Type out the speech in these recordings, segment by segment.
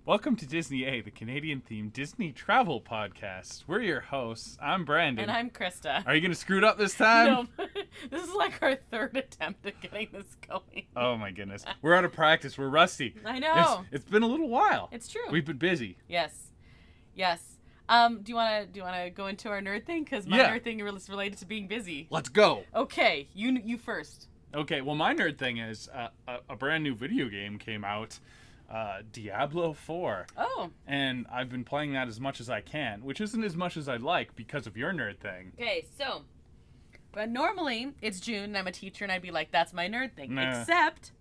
Welcome to Disney A, the Canadian-themed Disney travel podcast. We're your hosts. I'm Brandon. And I'm Krysta. Are you going to screw it up this time? No, this is like our third attempt at getting this going. Oh my goodness. We're out of practice. We're rusty. I know. It's been a little while. It's true. We've been busy. Yes. Do you want to go into our nerd thing? Because my nerd thing is related to being busy. Let's go. Okay, you first. Okay, well, my nerd thing is a brand new video game came out. Diablo 4. Oh. And I've been playing that as much as I can, which isn't as much as I'd like because of your nerd thing. Okay, so, but normally it's June and I'm a teacher and I'd be like, that's my nerd thing. Nah. Except,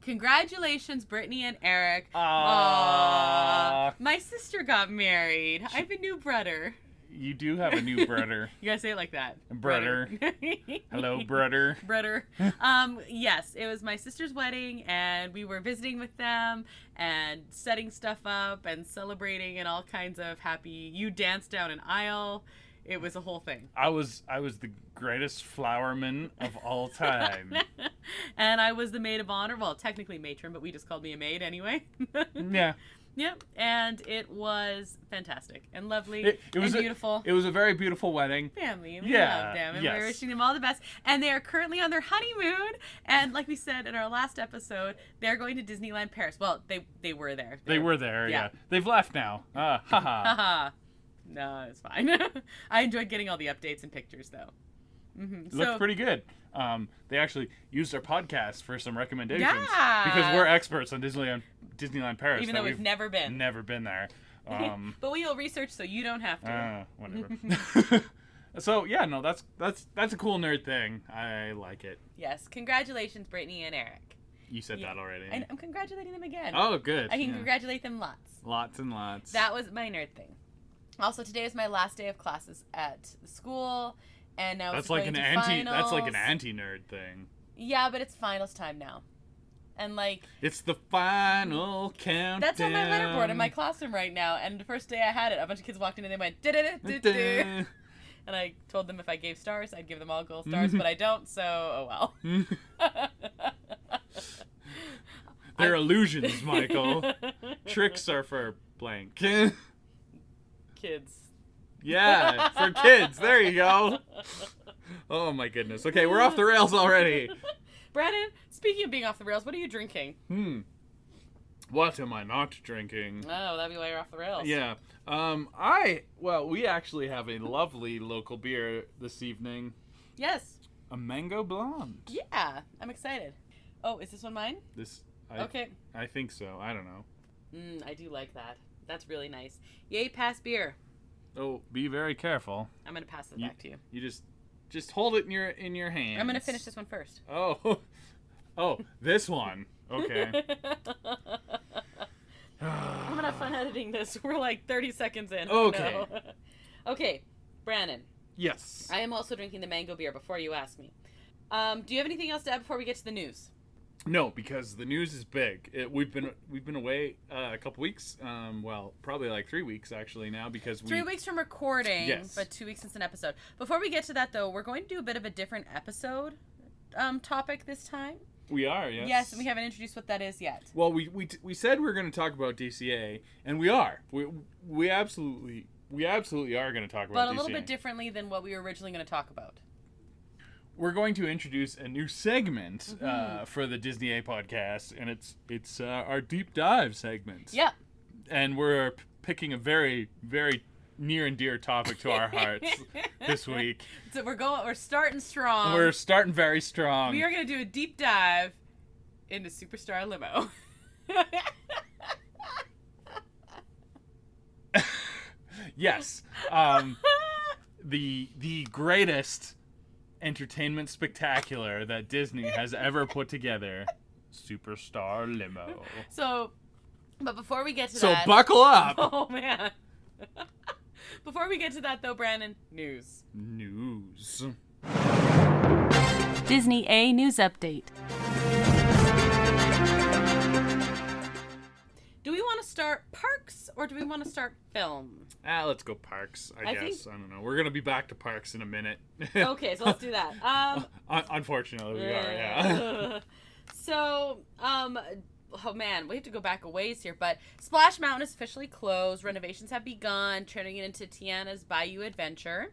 congratulations, Brittany and Eric. Aww. My sister got married. I have a new brother. You do have a new brother. You gotta say it like that. Brother. Hello, brother. Brother. Yes, it was my sister's wedding, and we were visiting with them and setting stuff up and celebrating and all kinds of happy. You danced down an aisle. It was a whole thing. I was the greatest flowerman of all time. And I was the maid of honor. Well, technically matron, but we just called me a maid anyway. Yeah. Yep, and it was fantastic and lovely It was and beautiful. It was a very beautiful wedding. Family, and we love them, and we're wishing them all the best. And they are currently on their honeymoon, and like we said in our last episode, they're going to Disneyland Paris. Well, they were there. They were there, yeah. They've left now. Haha. Haha. No, it's fine. I enjoyed getting all the updates and pictures, though. It looked pretty good. They actually used our podcast for some recommendations. Yeah. Because we're experts on Disneyland Paris. Even though we've never been. Never been there. But we will research so you don't have to. Whatever. So, yeah, no, that's a cool nerd thing. I like it. Yes. Congratulations, Brittany and Eric. You said that already. I'm congratulating them again. Oh, good. I can congratulate them lots. Lots and lots. That was my nerd thing. Also, today is my last day of classes at school. And now that's it's like going an to anti. finals. That's like an anti-nerd thing. Yeah, but it's finals time now, and like it's the final countdown. That's on my letterboard in my classroom right now. And the first day I had it, a bunch of kids walked in and they went "da-da-da-da-da." And I told them if I gave stars, I'd give them all gold stars, but I don't. So oh well. They're illusions, Michael. Tricks are for blank. Kids. Yeah, for kids. There you go. Oh my goodness. Okay, we're off the rails already. Brandon, speaking of being off the rails, what are you drinking? What am I not drinking? Oh, that'd be why you're off the rails. Yeah. We actually have a lovely local beer this evening. Yes. A mango blonde. Yeah, I'm excited. Oh, is this one mine? Okay. I think so. I don't know. I do like that. That's really nice. Yay, pass beer. Oh, be very careful. I'm gonna pass it back to you. You just hold it in your hand. I'm gonna finish this one first. Oh, this one. Okay. I'm gonna have fun editing this. We're like 30 seconds in. Okay. No. Okay, Brandon. Yes. I am also drinking the mango beer. Before you ask me, do you have anything else to add before we get to the news? No, because the news is big. We've been away a couple weeks. Well, probably like 3 weeks actually now because 3 weeks from recording, yes. But 2 weeks since an episode. Before we get to that though, we're going to do a bit of a different episode topic this time. We are, yes. Yes, and we haven't introduced what that is yet. Well, we said we were going to talk about DCA, and we are. We absolutely are going to talk about DCA. But a little bit differently than what we were originally going to talk about. We're going to introduce a new segment for the Disney A podcast, and it's our deep dive segment. Yeah. And we're picking a very, very near and dear topic to our hearts this week. So we're starting strong. We're starting very strong. We are going to do a deep dive into Superstar Limo. Yes. The greatest entertainment spectacular that Disney has ever put together. Superstar Limo. But before we get to that... So buckle up! Oh, man. Before we get to that, though, Brandon, news. Disney A News Update. Do we want to start parks or do we want to start film? Let's go parks, I guess. I don't know. We're going to be back to parks in a minute. Okay, so let's do that. Unfortunately, we are, yeah. So, oh man, we have to go back a ways here, but Splash Mountain is officially closed. Renovations have begun, turning it into Tiana's Bayou Adventure.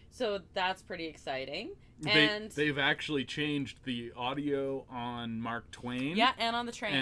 So that's pretty exciting. And they've actually changed the audio on Mark Twain. Yeah, and on the train.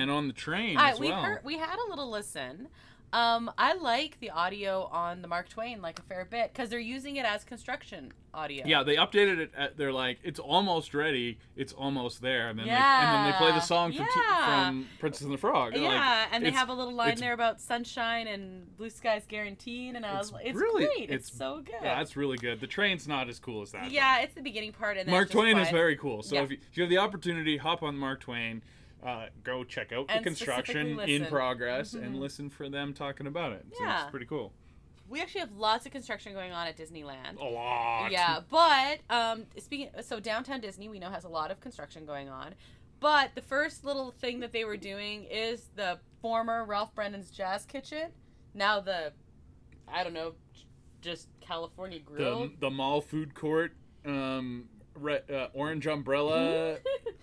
As well. We had a little listen. I like the audio on the Mark Twain like a fair bit because they're using it as construction audio. Yeah, they updated it. They're like, it's almost ready. It's almost there. And then, they play the song from Princess and the Frog. They're and they have a little line there about sunshine and blue skies guaranteed. And I was like, it's great. It's so good. Yeah, it's really good. The train's not as cool as that. Yeah, it's the beginning part. And Mark Twain is very cool. So if you have the opportunity, hop on Mark Twain. Go check out the construction in progress and listen for them talking about it. So it's pretty cool. We actually have lots of construction going on at Disneyland. A lot. Yeah, but so downtown Disney we know has a lot of construction going on. But the first little thing that they were doing is the former Ralph Brennan's Jazz Kitchen. Now just California Grill. The mall food court. Orange Umbrella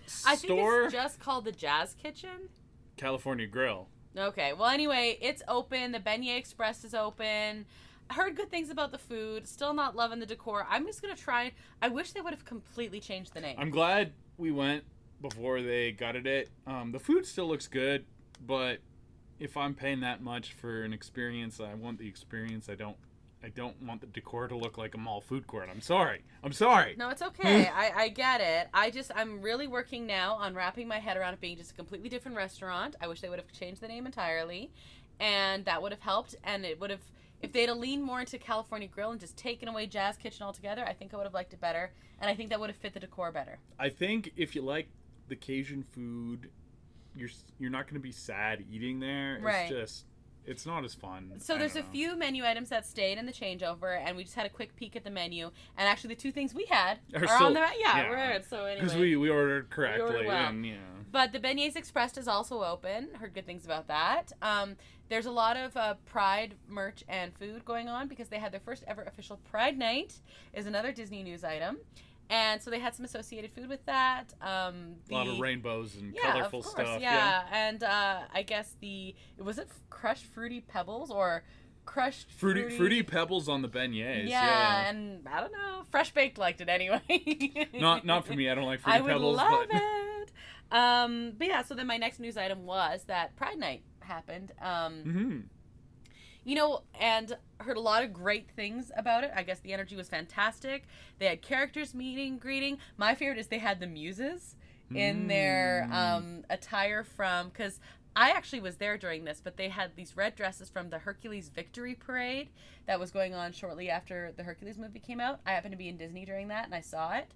store. I think it's just called the Jazz Kitchen. California Grill. Okay. Well, anyway, it's open. The Beignet Express is open. I heard good things about the food. Still not loving the decor. I'm just going to try. I wish they would have completely changed the name. I'm glad we went before they gutted it. The food still looks good, but if I'm paying that much for an experience, I want the experience. I don't want the decor to look like a mall food court. I'm sorry. No, it's okay. I get it. I'm really working now on wrapping my head around it being just a completely different restaurant. I wish they would have changed the name entirely, and that would have helped. And it would have, if they'd have leaned more into California Grill and just taken away Jazz Kitchen altogether, I think I would have liked it better, and I think that would have fit the decor better. I think if you like the Cajun food, you're not going to be sad eating there. Right. It's not as fun. So there's a few menu items that stayed in the changeover, and we just had a quick peek at the menu. And actually, the two things we had are still on the menu. Yeah, we're good. So anyway, because we ordered correctly. We ordered well. And, But the Beignets Express is also open. Heard good things about that. There's a lot of Pride merch and food going on because they had their first ever official Pride Night. Is another Disney news item. And so they had some associated food with that. A lot of rainbows and colorful stuff. Yeah, and I guess was it crushed fruity pebbles or crushed fruity pebbles on the beignets. Yeah, and I don't know, Fresh Baked liked it anyway. not for me. I don't like fruity pebbles. I would love it. But yeah, so then my next news item was that Pride Night happened. And heard a lot of great things about it. I guess the energy was fantastic. They had characters meeting, greeting. My favorite is they had the muses in their attire because I actually was there during this, but they had these red dresses from the Hercules Victory Parade that was going on shortly after the Hercules movie came out. I happened to be in Disney during that, and I saw it.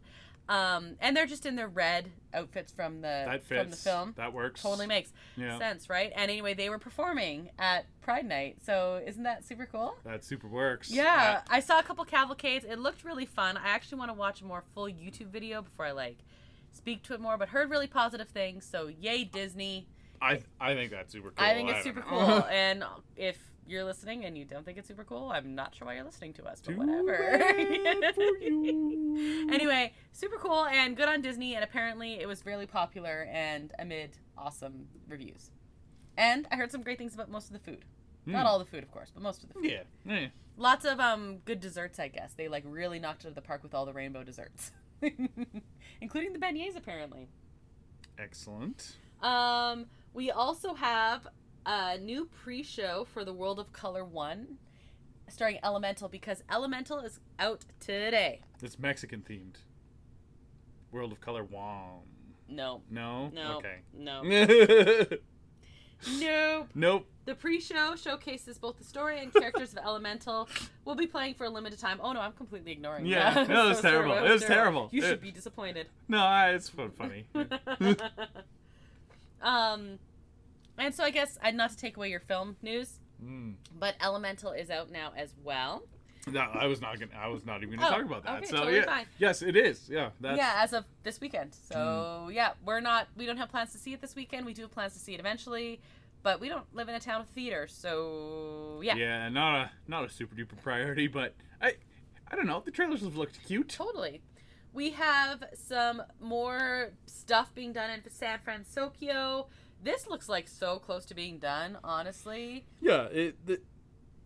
And they're just in their red outfits from the film. That works. Totally makes sense, right? And anyway, they were performing at Pride Night, so isn't that super cool? That super works. Yeah, I saw a couple cavalcades. It looked really fun. I actually want to watch a more full YouTube video before I speak to it more, but heard really positive things. So yay Disney. I think that's super cool. I think it's super cool. And if you're listening and you don't think it's super cool, I'm not sure why you're listening to us, but whatever. For you. Anyway, super cool and good on Disney, and apparently it was really popular and amid awesome reviews. And I heard some great things about most of the food. Not all the food, of course, but most of the food. Yeah. Lots of good desserts, I guess. They really knocked it out of the park with all the rainbow desserts. Including the beignets, apparently. Excellent. We also have a new pre-show for the World of Color 1 starring Elemental because Elemental is out today. It's Mexican themed. World of Color 1. No. No? No. Okay. No. Nope. Nope. The pre-show showcases both the story and characters of Elemental. We'll be playing for a limited time. Oh no, I'm completely ignoring that. Yeah, no, it was terrible. It was terrible. You should be disappointed. No, it's funny. And so I guess, not to take away your film news, but Elemental is out now as well. No, I was not even going to talk about that. Okay, so totally fine. Yes, it is. Yeah, as of this weekend. So we don't have plans to see it this weekend. We do have plans to see it eventually, but we don't live in a town with theater, so yeah. Yeah, not a super duper priority, but I don't know. The trailers have looked cute. Totally. We have some more stuff being done in San Francisco. This looks like so close to being done, honestly. Yeah,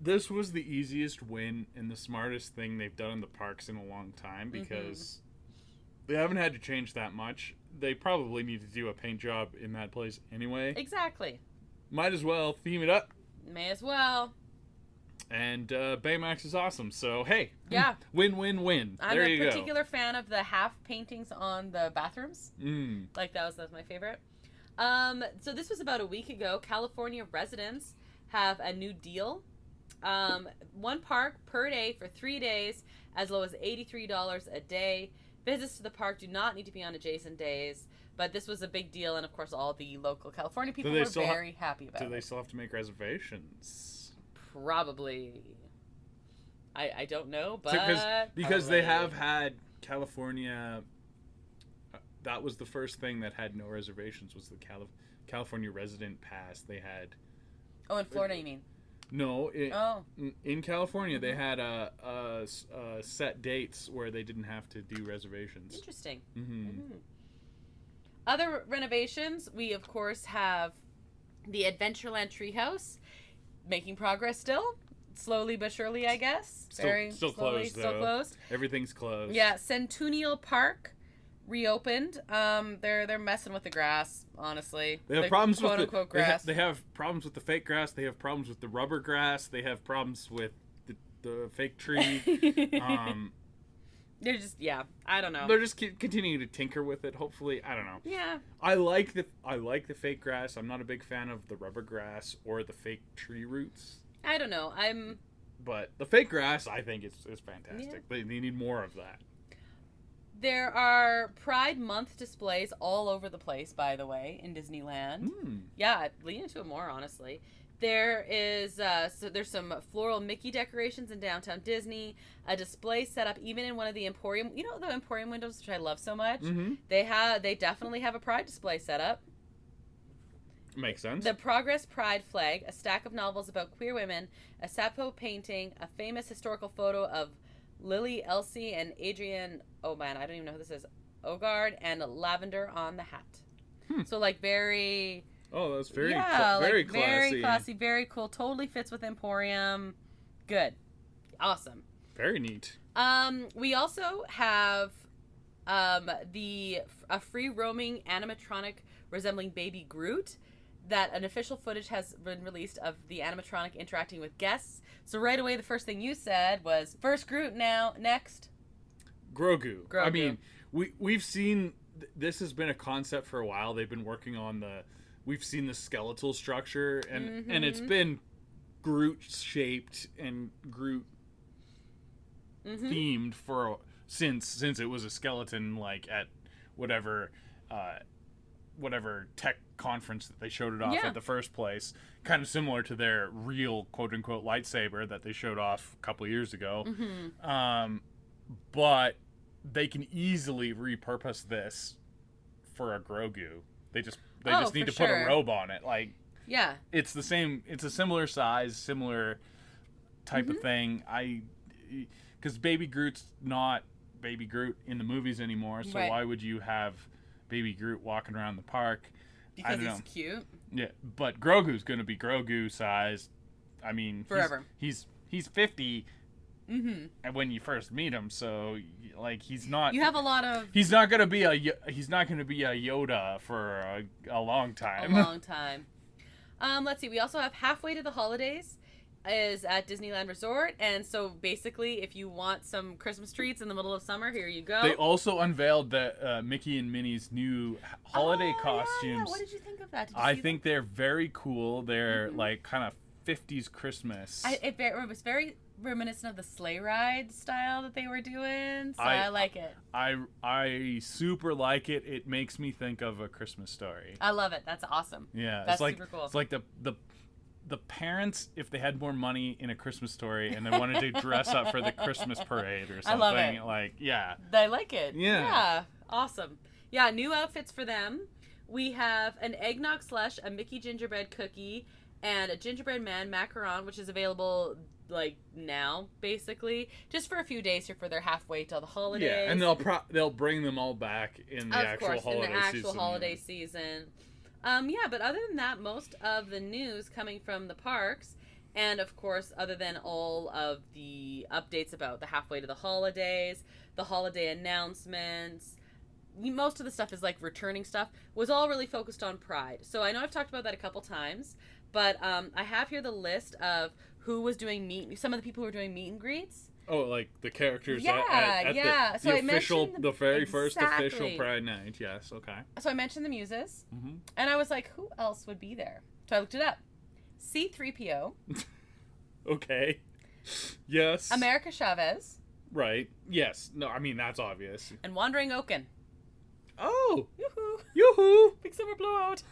this was the easiest win and the smartest thing they've done in the parks in a long time because they haven't had to change that much. They probably need to do a paint job in that place anyway. Exactly. Might as well theme it up. May as well. And Baymax is awesome, so hey. Yeah. Win, win, win. There you go. I'm a particular fan of the half paintings on the bathrooms. Like, that was my favorite. So this was about a week ago. California residents have a new deal. One park per day for 3 days, as low as $83 a day. Visits to the park do not need to be on adjacent days. But this was a big deal, and of course all the local California people were very happy about it. Do they still have to make reservations? Probably. I don't know, but... Because they have had California... that was the first thing that had no reservations, was the California resident pass. They had... Oh, in Florida, you mean? No. In California, they had set dates where they didn't have to do reservations. Interesting. Other renovations, we, of course, have the Adventureland Treehouse. Making progress still. Slowly but surely, I guess. Still closed, though. Still closed. Everything's closed. Yeah, Centennial Park reopened. They're messing with the grass, honestly. They have problems with quote-unquote grass. They have problems with the fake grass. They have problems with the rubber grass. They have problems with the fake tree. They're just, I don't know. They're just continuing to tinker with it. Hopefully, I don't know. Yeah. I like the fake grass. I'm not a big fan of the rubber grass or the fake tree roots. I don't know. But the fake grass, I think, is fantastic. Yeah. They need more of that. There are Pride Month displays all over the place, by the way, in Disneyland. Yeah, lean into it more, honestly. There is there's some floral Mickey decorations in downtown Disney. A display set up even in one of the Emporium. You know the Emporium windows, which I love so much. They definitely have a Pride display set up. Makes sense. The Progress Pride flag, a stack of novels about queer women, a Sappho painting, a famous historical photo of Lily, Elsie, and Adrienne. Oh man, I don't even know who this is. Ogard, and lavender on the hat. So like very. Oh, that's very very classy. Very classy, very cool. Totally fits with Emporium. Good. Awesome. Very neat. We also have a free roaming animatronic resembling Baby Groot that an official footage has been released of the animatronic interacting with guests. So right away the first thing you said was first Groot now, next Grogu. I mean, we've seen this has been a concept for a while. They've been working on we've seen the skeletal structure and it's been Groot shaped and Groot themed for since it was a skeleton, like at whatever tech conference that they showed it off at the first place, kind of similar to their real quote unquote lightsaber that they showed off a couple years ago. But they can easily repurpose this for a Grogu. They just need to put a robe on it. Like, yeah, it's the same. It's a similar size, similar type of thing. Because Baby Groot's not Baby Groot in the movies anymore. So why would you have Baby Groot walking around the park? Because he's cute. Yeah, but Grogu's gonna be Grogu size. I mean, forever. He's 50. And when you first meet him, so like he's not. You have a lot of. He's not gonna be a Yoda for a long time. A long time. Let's see. We also have Halfway to the Holidays is at Disneyland Resort, and so basically, if you want some Christmas treats in the middle of summer, here you go. They also unveiled the Mickey and Minnie's new holiday costumes. Yeah. What did you think of that? I think they're very cool. They're like kind of 50s Christmas. It was very reminiscent of the sleigh ride style that they were doing, so I like it. I super like it. It makes me think of A Christmas Story. I love it. That's awesome. Yeah, that's super cool. It's like the parents, if they had more money in A Christmas Story and they wanted to dress up for the Christmas parade or something. I love it. Like, yeah. I like it. Yeah. Awesome. Yeah, new outfits for them. We have an eggnog slush, a Mickey gingerbread cookie, and a gingerbread man macaron, which is available like now, basically, just for a few days here for their halfway till the holidays. Yeah, and they'll bring them all back in the actual holiday season. holiday season. Yeah, but other than that, most of the news coming from the parks, and of course, other than all of the updates about the halfway to the holidays, the holiday announcements, most of the stuff is like returning stuff, was all really focused on Pride. So I know I've talked about that a couple times, but I have here the list of who was doing some of the people who were doing meet and greets. Oh, like the characters Yeah, at yeah. the So I official, mentioned the very first exactly. official Pride night. Yes, okay. So I mentioned the Muses, Mm-hmm. and I was like, who else would be there? So I looked it up. C-3PO. Okay. Yes. America Chavez. Right. Yes. No, I mean, that's obvious. And Wandering Oaken. Oh! Yoo-hoo. Yoo-hoo! Big summer blowout.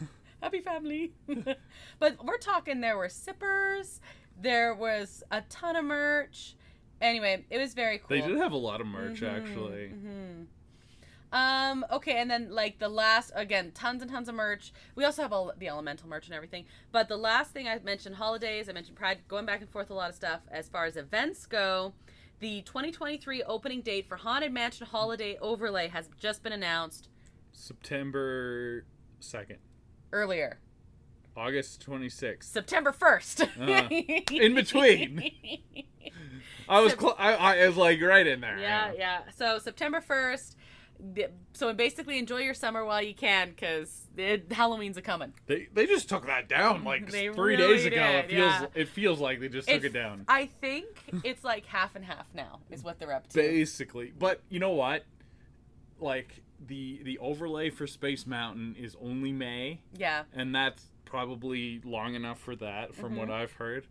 Happy family. But we're talking, there were sippers. There was a ton of merch. Anyway, it was very cool. They did have a lot of merch, actually. Okay, and then like the last, again, tons and tons of merch. We also have all the elemental merch and everything. But the last thing I mentioned, holidays, I mentioned Pride, going back and forth a lot of stuff. As far as events go, the 2023 opening date for Haunted Mansion Holiday Overlay has just been announced. September 2nd. Earlier. August 26th. September 1st. In between. I was like right in there. Yeah. So September 1st. So basically enjoy your summer while you can, because Halloween's a coming. They just took that down like They 3 really days ago. did, It feels like they just took it down. I think it's like half and half now is what they're up to. Basically. But you know what? Like the overlay for Space Mountain is only May. Yeah. And that's probably long enough for that, from what I've heard.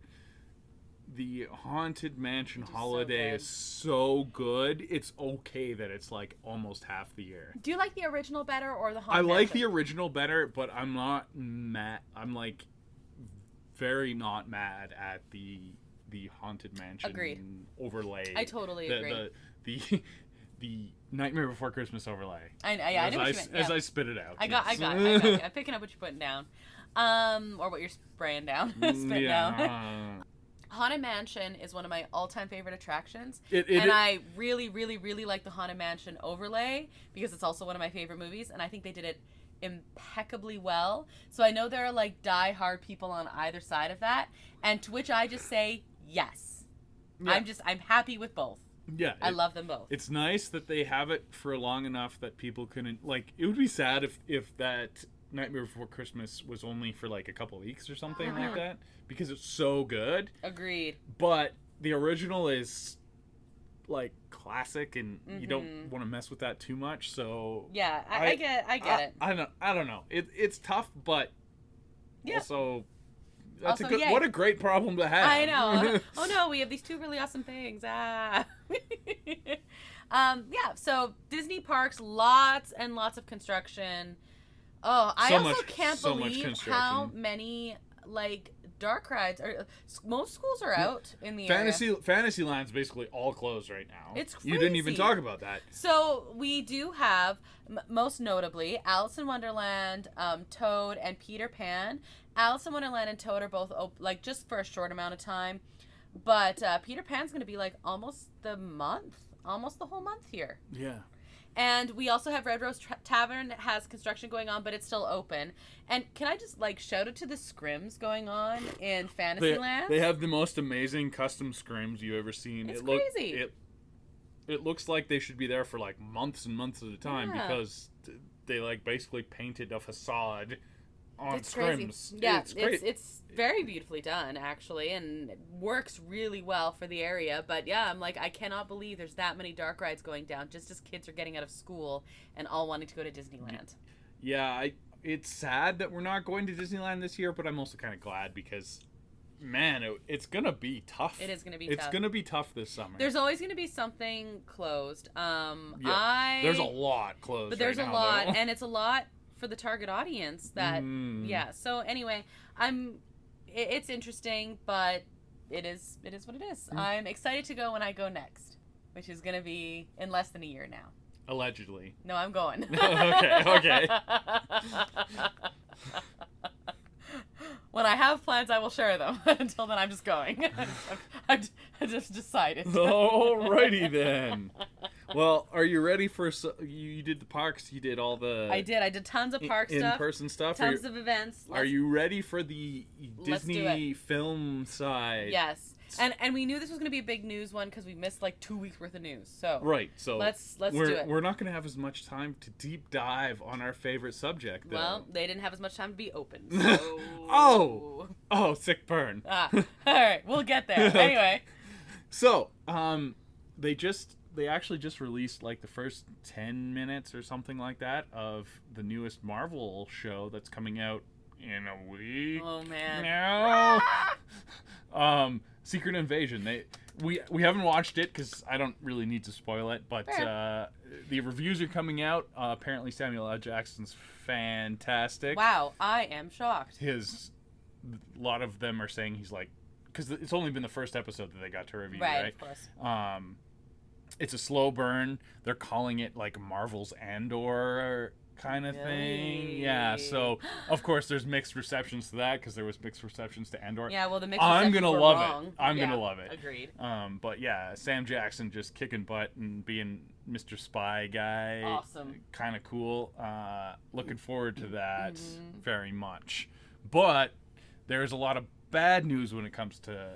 The Haunted Mansion Holiday is so good. It's okay that it's like almost half the year. Do you like the original better or the I Haunted like Mansion? the original better, but I'm not mad. I'm like very not mad at the Haunted Mansion Agreed. overlay. I totally agree. The Nightmare Before Christmas overlay. I know what you meant. As I spit it out. I got yes. you. I'm picking up what you're putting down. Or what you're spraying down. Spitting down. Haunted Mansion is one of my all-time favorite attractions. I really, really, really like the Haunted Mansion overlay because it's also one of my favorite movies, and I think they did it impeccably well. So I know there are like die-hard people on either side of that, and to which I just say yes. Yeah. I'm happy with both. Yeah. I love them both. It's nice that they have it for long enough that people couldn't, like, it would be sad if that Nightmare Before Christmas was only for like a couple weeks or something like that, because it's so good. Agreed. But the original is like classic, and you don't want to mess with that too much. So yeah, I get it. I don't know. It's tough, but also that's also, what a great problem to have. I know. Oh no, we have these two really awesome things. So Disney parks, lots and lots of construction. Oh, I also can't believe how many like dark rides are. Most schools are out in the area. Fantasyland's basically all closed right now. It's crazy. You didn't even talk about that. So we do have, most notably, Alice in Wonderland, Toad, and Peter Pan. Alice in Wonderland and Toad are both like just for a short amount of time, but Peter Pan's going to be like almost the whole month here. Yeah. And we also have Red Rose Tavern that has construction going on, but it's still open. And can I just like shout out to the scrims going on in Fantasyland? They have the most amazing custom scrims you ever seen. It's crazy. It looks like they should be there for like months and months at a time because they like basically painted a facade on it's scrims. Crazy. Yeah, it's great. It's very beautifully done actually, and it works really well for the area. But yeah, I'm like, I cannot believe there's that many dark rides going down just as kids are getting out of school and all wanting to go to Disneyland. Yeah, it's sad that we're not going to Disneyland this year, but I'm also kind of glad because, man, it's gonna be tough. It is gonna be. It's gonna be tough this summer. There's always gonna be something closed. There's a lot closed. But there's right a now, lot, though. and it's a lot for the target audience. That So anyway, it's interesting, but it is what it is. I'm excited to go when I go next, which is gonna be in less than a year now. Allegedly. No, I'm going. Okay. When I have plans, I will share them. Until then, I'm just going. I just decided. Alrighty then. Well, are you ready for? You did the parks. You did all the. I did tons of park stuff. In-person stuff. Tons of events. Are you ready for the Disney film side? Yes. And we knew this was going to be a big news one because we missed like 2 weeks worth of news. So right. So let's do it. We're not going to have as much time to deep dive on our favorite subject, though. Well, they didn't have as much time to be open. So... oh, sick burn. All right, we'll get there. Anyway. So, they actually just released like the first 10 minutes or something like that of the newest Marvel show that's coming out in a week. Oh man. No. Secret Invasion. We haven't watched it because I don't really need to spoil it, but the reviews are coming out. Apparently Samuel L. Jackson's fantastic. Wow, I am shocked. A lot of them are saying he's like, because it's only been the first episode that they got to review, right? Of course. It's a slow burn. They're calling it like Marvel's Andor kind of thing. Yeah, so of course there's mixed receptions to that because there was mixed receptions to Andor. Yeah, well the mixed I'm receptions gonna were love wrong. it. I'm gonna love it. Agreed. But yeah, Sam Jackson just kicking butt and being Mr. Spy guy. Awesome. Kind of cool. Looking forward to that very much. But there's a lot of bad news when it comes to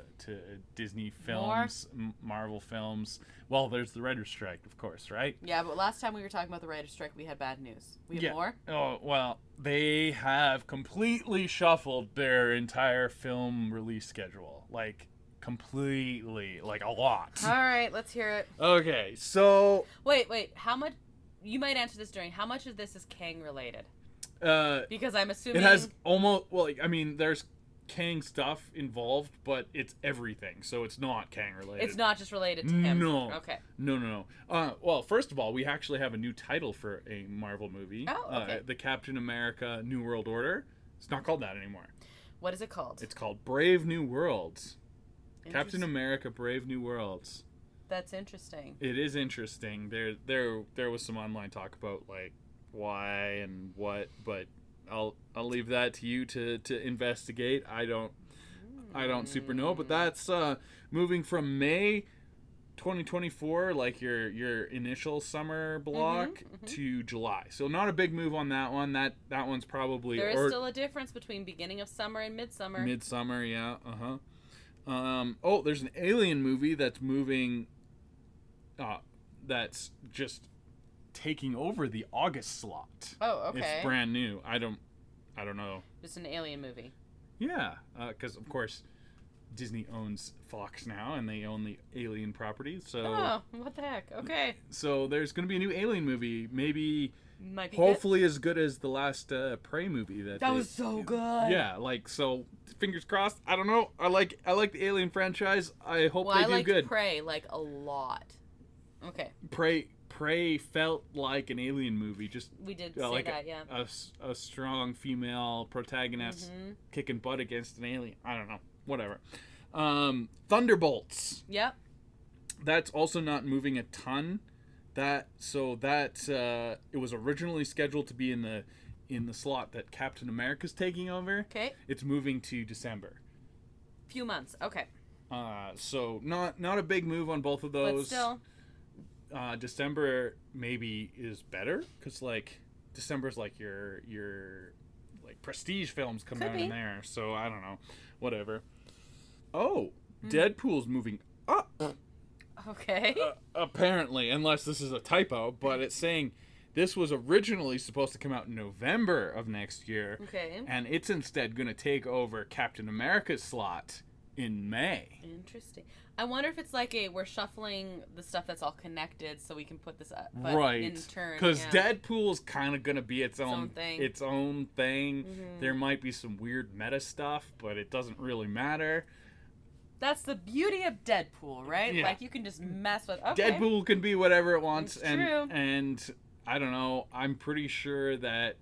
Disney films, Marvel films. Well, there's the writer's strike, of course, right? Yeah, but last time we were talking about the writer's strike, we had bad news. We have more? Oh, well, they have completely shuffled their entire film release schedule. Like, completely. Like, a lot. All right, let's hear it. Okay, so... Wait. How much... You might answer this during. How much of this is Kang related? Because I'm assuming... It has almost... Well, I mean, there's Kang stuff involved, but it's everything, so it's not Kang related. It's not just related to him. No. Okay. No. Well, first of all, we actually have a new title for a Marvel movie. Oh, okay. The Captain America New World Order. It's not called that anymore. What is it called? It's called Brave New Worlds. Captain America Brave New Worlds. That's interesting. It is interesting. There was some online talk about like why and what, but I'll leave that to you to investigate. I don't super know, but that's moving from May 2024, like your initial summer block, to July. So not a big move on that one. That one's probably there is still a difference between beginning of summer and midsummer. Midsummer, yeah. Oh, there's an Alien movie that's moving. That's just taking over the August slot. Oh, okay. It's brand new. I don't know. Just an Alien movie. Yeah, because of course Disney owns Fox now, and they own the Alien properties. So what the heck? Okay. So there's going to be a new Alien movie, maybe might be hopefully good. As good as the last Prey movie that was so good. Yeah, like so. Fingers crossed. I don't know. I like the Alien franchise. I hope they do good. Prey like a lot. Okay. Prey felt like an Alien movie. Just we did say like that, yeah. A strong female protagonist kicking butt against an alien. I don't know. Whatever. Thunderbolts. Yep. That's also not moving a ton. It was originally scheduled to be in the slot that Captain America's taking over. Okay. It's moving to December. Few months. Okay. So not a big move on both of those. But still. December maybe is better because like December's like your like prestige films come out in there. So I don't know. Whatever. Oh, Deadpool's moving up. Okay. Apparently, unless this is a typo, but it's saying this was originally supposed to come out in November of next year. Okay. And it's instead going to take over Captain America's slot in May. Interesting. I wonder if it's like we're shuffling the stuff that's all connected so we can put this up. But right. In turn. Because Deadpool's kind of going to be its own thing. Mm-hmm. There might be some weird meta stuff, but it doesn't really matter. That's the beauty of Deadpool, right? Yeah. Like you can just mess with. Okay. Deadpool can be whatever it wants, it's true. And I don't know. I'm pretty sure that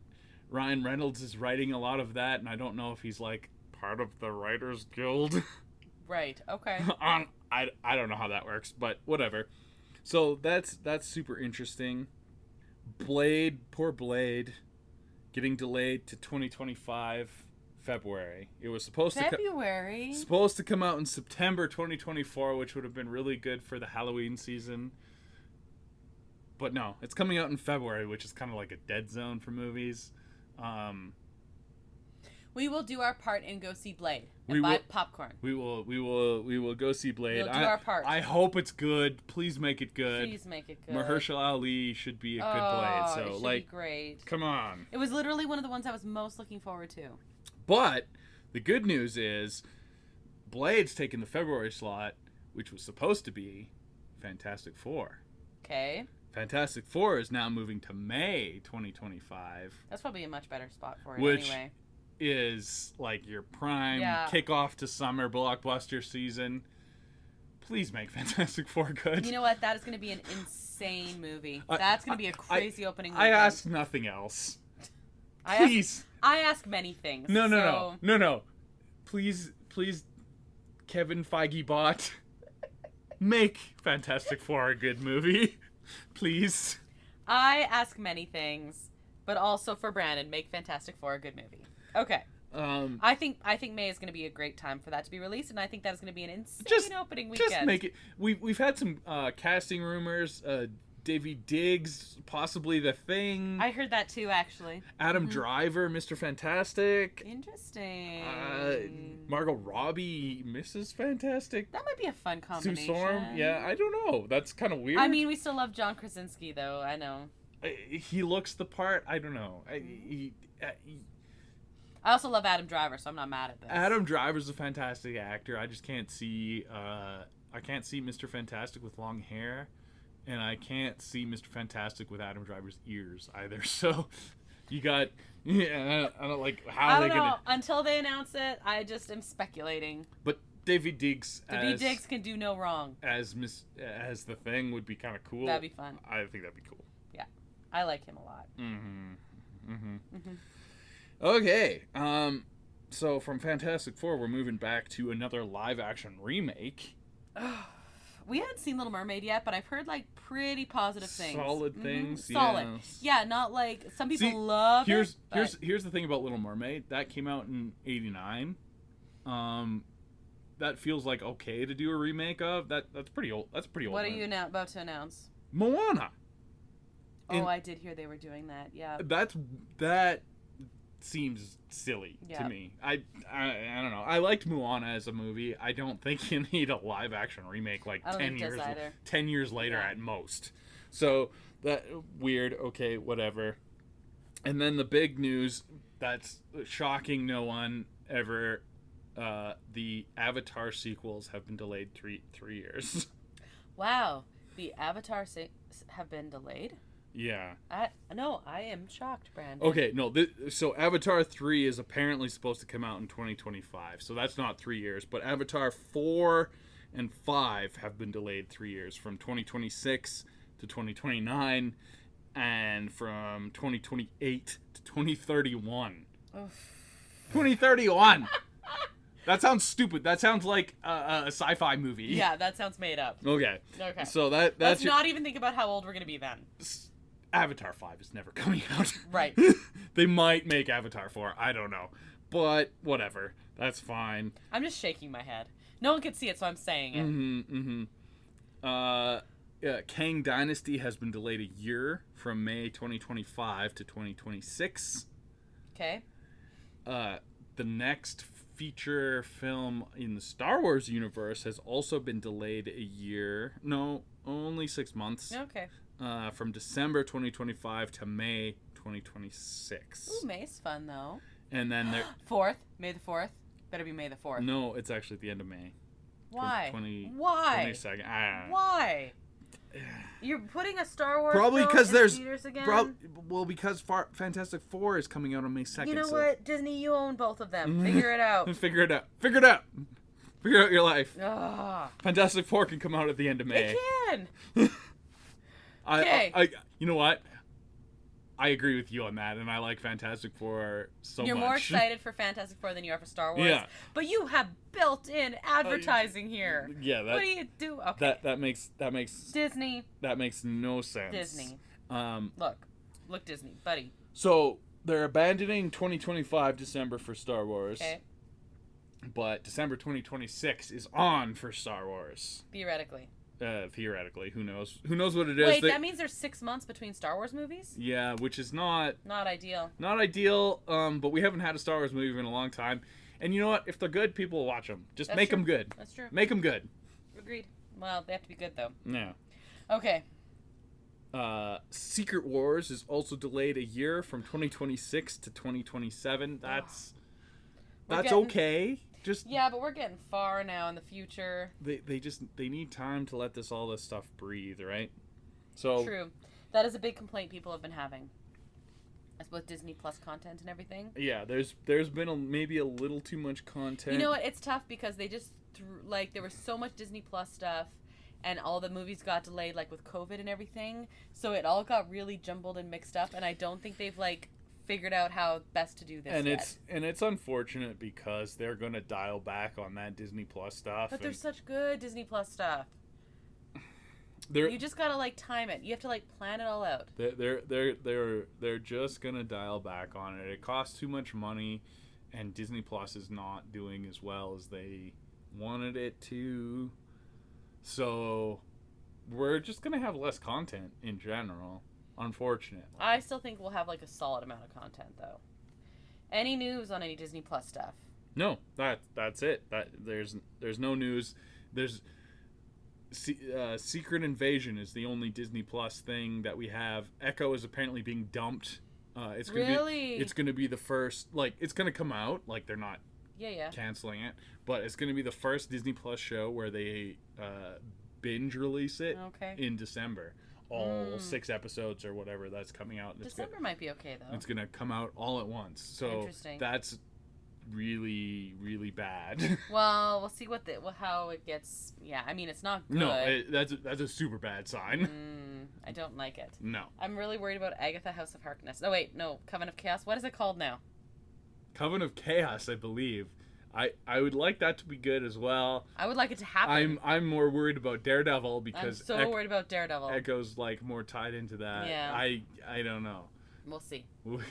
Ryan Reynolds is writing a lot of that, and I don't know if he's like part of the Writers Guild. Right. Okay. I don't know how that works, but whatever. So that's super interesting. Poor Blade, getting delayed to 2025 February. It was supposed to come out in September 2024, which would have been really good for the Halloween season. But no, it's coming out in February, which is kind of like a dead zone for movies. We will do our part and go see Blade and buy popcorn. We will go see Blade. We'll do our part. I hope it's good. Please make it good. Please make it good. Mahershala Ali should be a good Blade. So it should like, be great. Come on. It was literally one of the ones I was most looking forward to. But the good news is, Blade's taking the February slot, which was supposed to be Fantastic Four. Okay. Fantastic Four is now moving to May 2025. That's probably a much better spot for it which anyway. Is like your prime Yeah. kickoff to summer blockbuster season. Please make Fantastic Four good. You know what? That is going to be an insane movie. That's going to be a crazy opening I weekend. ask nothing else. Please. I ask many things. No. Please, Kevin Feige bot, make Fantastic Four a good movie. Please. I ask many things, but also for Brandon, make Fantastic Four a good movie. Okay. I think May is going to be a great time for that to be released, and I think that is going to be an insane opening weekend. Just make it. We've had some casting rumors. Davy Diggs, possibly The Thing. I heard that too, actually. Adam Driver, Mr. Fantastic. Interesting. Margot Robbie, Mrs. Fantastic. That might be a fun combination. Sue Storm. Yeah, I don't know. That's kind of weird. I mean, we still love John Krasinski, though. I know. He looks the part. I don't know. I also love Adam Driver, so I'm not mad at this. Adam Driver's a fantastic actor. I just can't see. I can't see Mr. Fantastic with long hair, and I can't see Mr. Fantastic with Adam Driver's ears either. So, you got. Yeah, I don't like how I don't they know. gonna. Until they announce it, I just am speculating. But Davy Diggs. Davy Diggs can do no wrong. As The Thing would be kind of cool. That'd be fun. I think that'd be cool. Yeah, I like him a lot. Okay, so from Fantastic Four, we're moving back to another live-action remake. We haven't seen Little Mermaid yet, but I've heard like pretty positive things. Solid things, Solid. yes. Yeah, not like some people love it. Here's the thing about Little Mermaid. That came out in '89. That feels like okay to do a remake of. That's pretty old. That's pretty old. What are you about to announce? Moana. I did hear they were doing that. Yeah. That seems silly to me. I don't know. I liked Moana as a movie. I don't think you need a live action remake like 10 years later at most. So that weird. Okay, whatever. And then the big news that's shocking no one ever. The Avatar sequels have been delayed three years. Wow, the Avatar have been delayed. Yeah. I am shocked, Brandon. Okay, no. So Avatar 3 is apparently supposed to come out in 2025. So that's not 3 years. But Avatar 4 and 5 have been delayed 3 years, from 2026 to 2029, and from 2028 to 2031. Oof. 2031. That sounds stupid. That sounds like a sci-fi movie. Yeah, that sounds made up. Okay. Okay. So that's Let's not even think about how old we're gonna be then. Avatar 5 is never coming out. Right. They might make Avatar 4. I don't know. But whatever. That's fine. I'm just shaking my head. No one can see it, so I'm saying it. Kang Dynasty has been delayed a year, from May 2025 to 2026. Okay. The next feature film in the Star Wars universe has also been delayed a year. No, only 6 months. Okay. From December 2025 to May 2026. Ooh, May's fun though. And then there 4th, May the 4th. Better be May the 4th. No, it's actually at the end of May. Why? 20, Why? 22nd. Why? You're putting a Star Wars probably film because in there's theaters again? because Fantastic Four is coming out on May 2nd. You know what? Disney, you own both of them. Figure it out. Figure it out. Figure out your life. Ugh. Fantastic Four can come out at the end of May. It can. I you know what? I agree with you on that, and I like Fantastic Four so much. You're more excited for Fantastic Four than you are for Star Wars. Yeah. But you have built-in advertising here. Yeah. What do you do? Okay. That makes Disney. That makes no sense. Disney. Look, Disney, buddy. So they're abandoning 2025 December for Star Wars. Okay. But December 2026 is on for Star Wars. Theoretically. Theoretically, who knows? Who knows what it is? Wait, that means there's 6 months between Star Wars movies? Yeah, which is not ideal. Not ideal. But we haven't had a Star Wars movie in a long time. And you know what? If they're good, people will watch them. Just make them good. That's true. Make them good. Agreed. Well, they have to be good though. Yeah. Okay. Secret Wars is also delayed a year from 2026 to 2027. That's okay. Yeah, but we're getting far now in the future. They need time to let all this stuff breathe, right? So true. That is a big complaint people have been having. As with Disney Plus content and everything. Yeah, there's been maybe a little too much content. You know what? It's tough because they just there was so much Disney Plus stuff, and all the movies got delayed, like with COVID and everything. So it all got really jumbled and mixed up, and I don't think they've figured out how best to do this yet. It's unfortunate because they're gonna dial back on that Disney Plus stuff. But there's such good Disney Plus stuff. You just gotta time it. You have to plan it all out. They're just gonna dial back on it. It costs too much money, and Disney Plus is not doing as well as they wanted it to. So we're just gonna have less content in general. Unfortunately, I still think we'll have a solid amount of content though. Any news on any Disney Plus stuff? No, that's it. There's no news. There's Secret Invasion is the only Disney Plus thing that we have. Echo is apparently being dumped. It's gonna be the first. It's gonna come out. They're not canceling it, but it's gonna be the first Disney Plus show where they binge release it in December. All 6 episodes or whatever that's coming out. December might be okay though. It's gonna come out all at once. So that's really, really bad. Well, we'll see how it gets. Yeah, I mean it's not good. No, that's a super bad sign. I don't like it. No. I'm really worried about Agatha House of Harkness. Oh wait, no, Coven of Chaos. What is it called now? Coven of Chaos, I believe. I would like that to be good as well. I would like it to happen. I'm more worried about Daredevil because I'm so worried about Daredevil. Echo's more tied into that. Yeah. I don't know. We'll see. We'll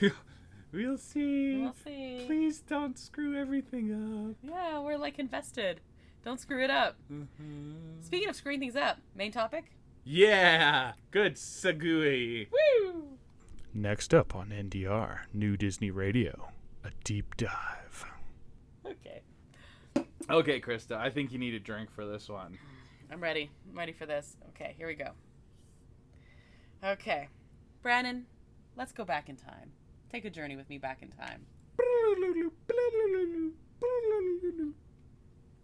see. We'll see. Please don't screw everything up. Yeah, we're invested. Don't screw it up. Mm-hmm. Speaking of screwing things up, main topic? Yeah! Good segue. Woo! Next up on NDR, New Disney Radio, a deep dive. Okay, Krysta, I think you need a drink for this one. I'm ready. I'm ready for this. Okay, here we go. Okay. Brandon, let's go back in time. Take a journey with me back in time.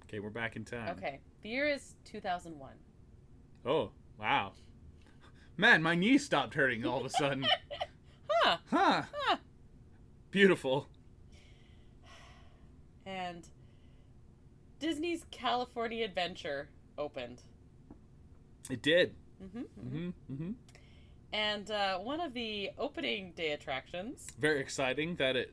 Okay, we're back in time. Okay. The year is 2001. Oh, wow. Man, my knee stopped hurting all of a sudden. Huh. Beautiful. And Disney's California Adventure opened. It did. And one of the opening day attractions. Very exciting that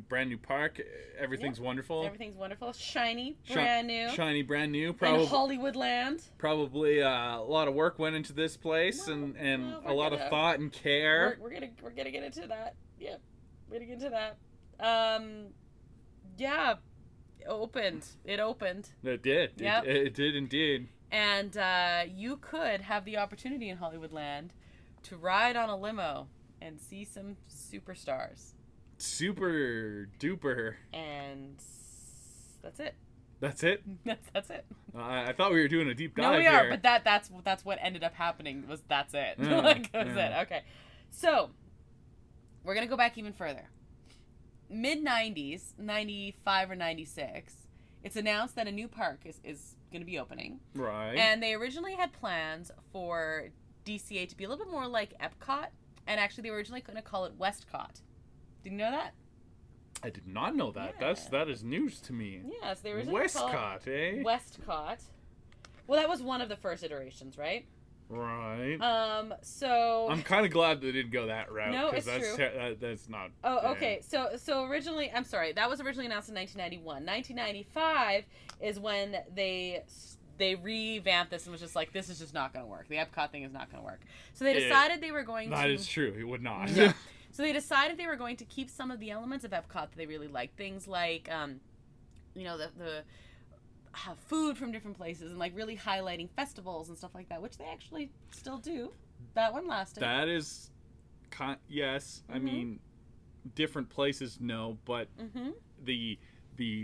brand new park. Everything's wonderful. Everything's wonderful. Shiny, brand new. Shiny, brand new. In Hollywoodland. Probably a lot of work went into this place and a lot of thought and care. We're gonna get into that. Yeah, we're gonna get into that. Yeah. It opened. It did. Yep. It did indeed. And you could have the opportunity in Hollywoodland to ride on a limo and see some superstars. Super duper. And that's it. That's it? That's it. I thought we were doing a deep dive. No, we are, here. but that's what ended up happening was that's it. It. Okay. So, we're going to go back even further. Mid-90s, 95 or 96, it's announced that a new park is going to be opening. Right. And they originally had plans for DCA to be a little bit more like Epcot, and actually they were originally going to call it Westcott. Did you know that? I did not know that. Yeah. That is news to me. Yes, they originally Westcott, Westcott. Well, that was one of the first iterations, right? Right. So I'm kind of glad they didn't go that route. No, it's that's true. That's not. Oh, okay. So originally, I'm sorry, that was originally announced in 1991. 1995 is when they revamped this and was just like, this is just not going to work. The Epcot thing is not going to work. So they decided they were going to. That is true. It would not. Yeah. So they decided they were going to keep some of the elements of Epcot that they really liked. Things like, the have food from different places and like really highlighting festivals and stuff like that, which they actually still do. That one lasted. That is, yes. I mean, different places, no, but the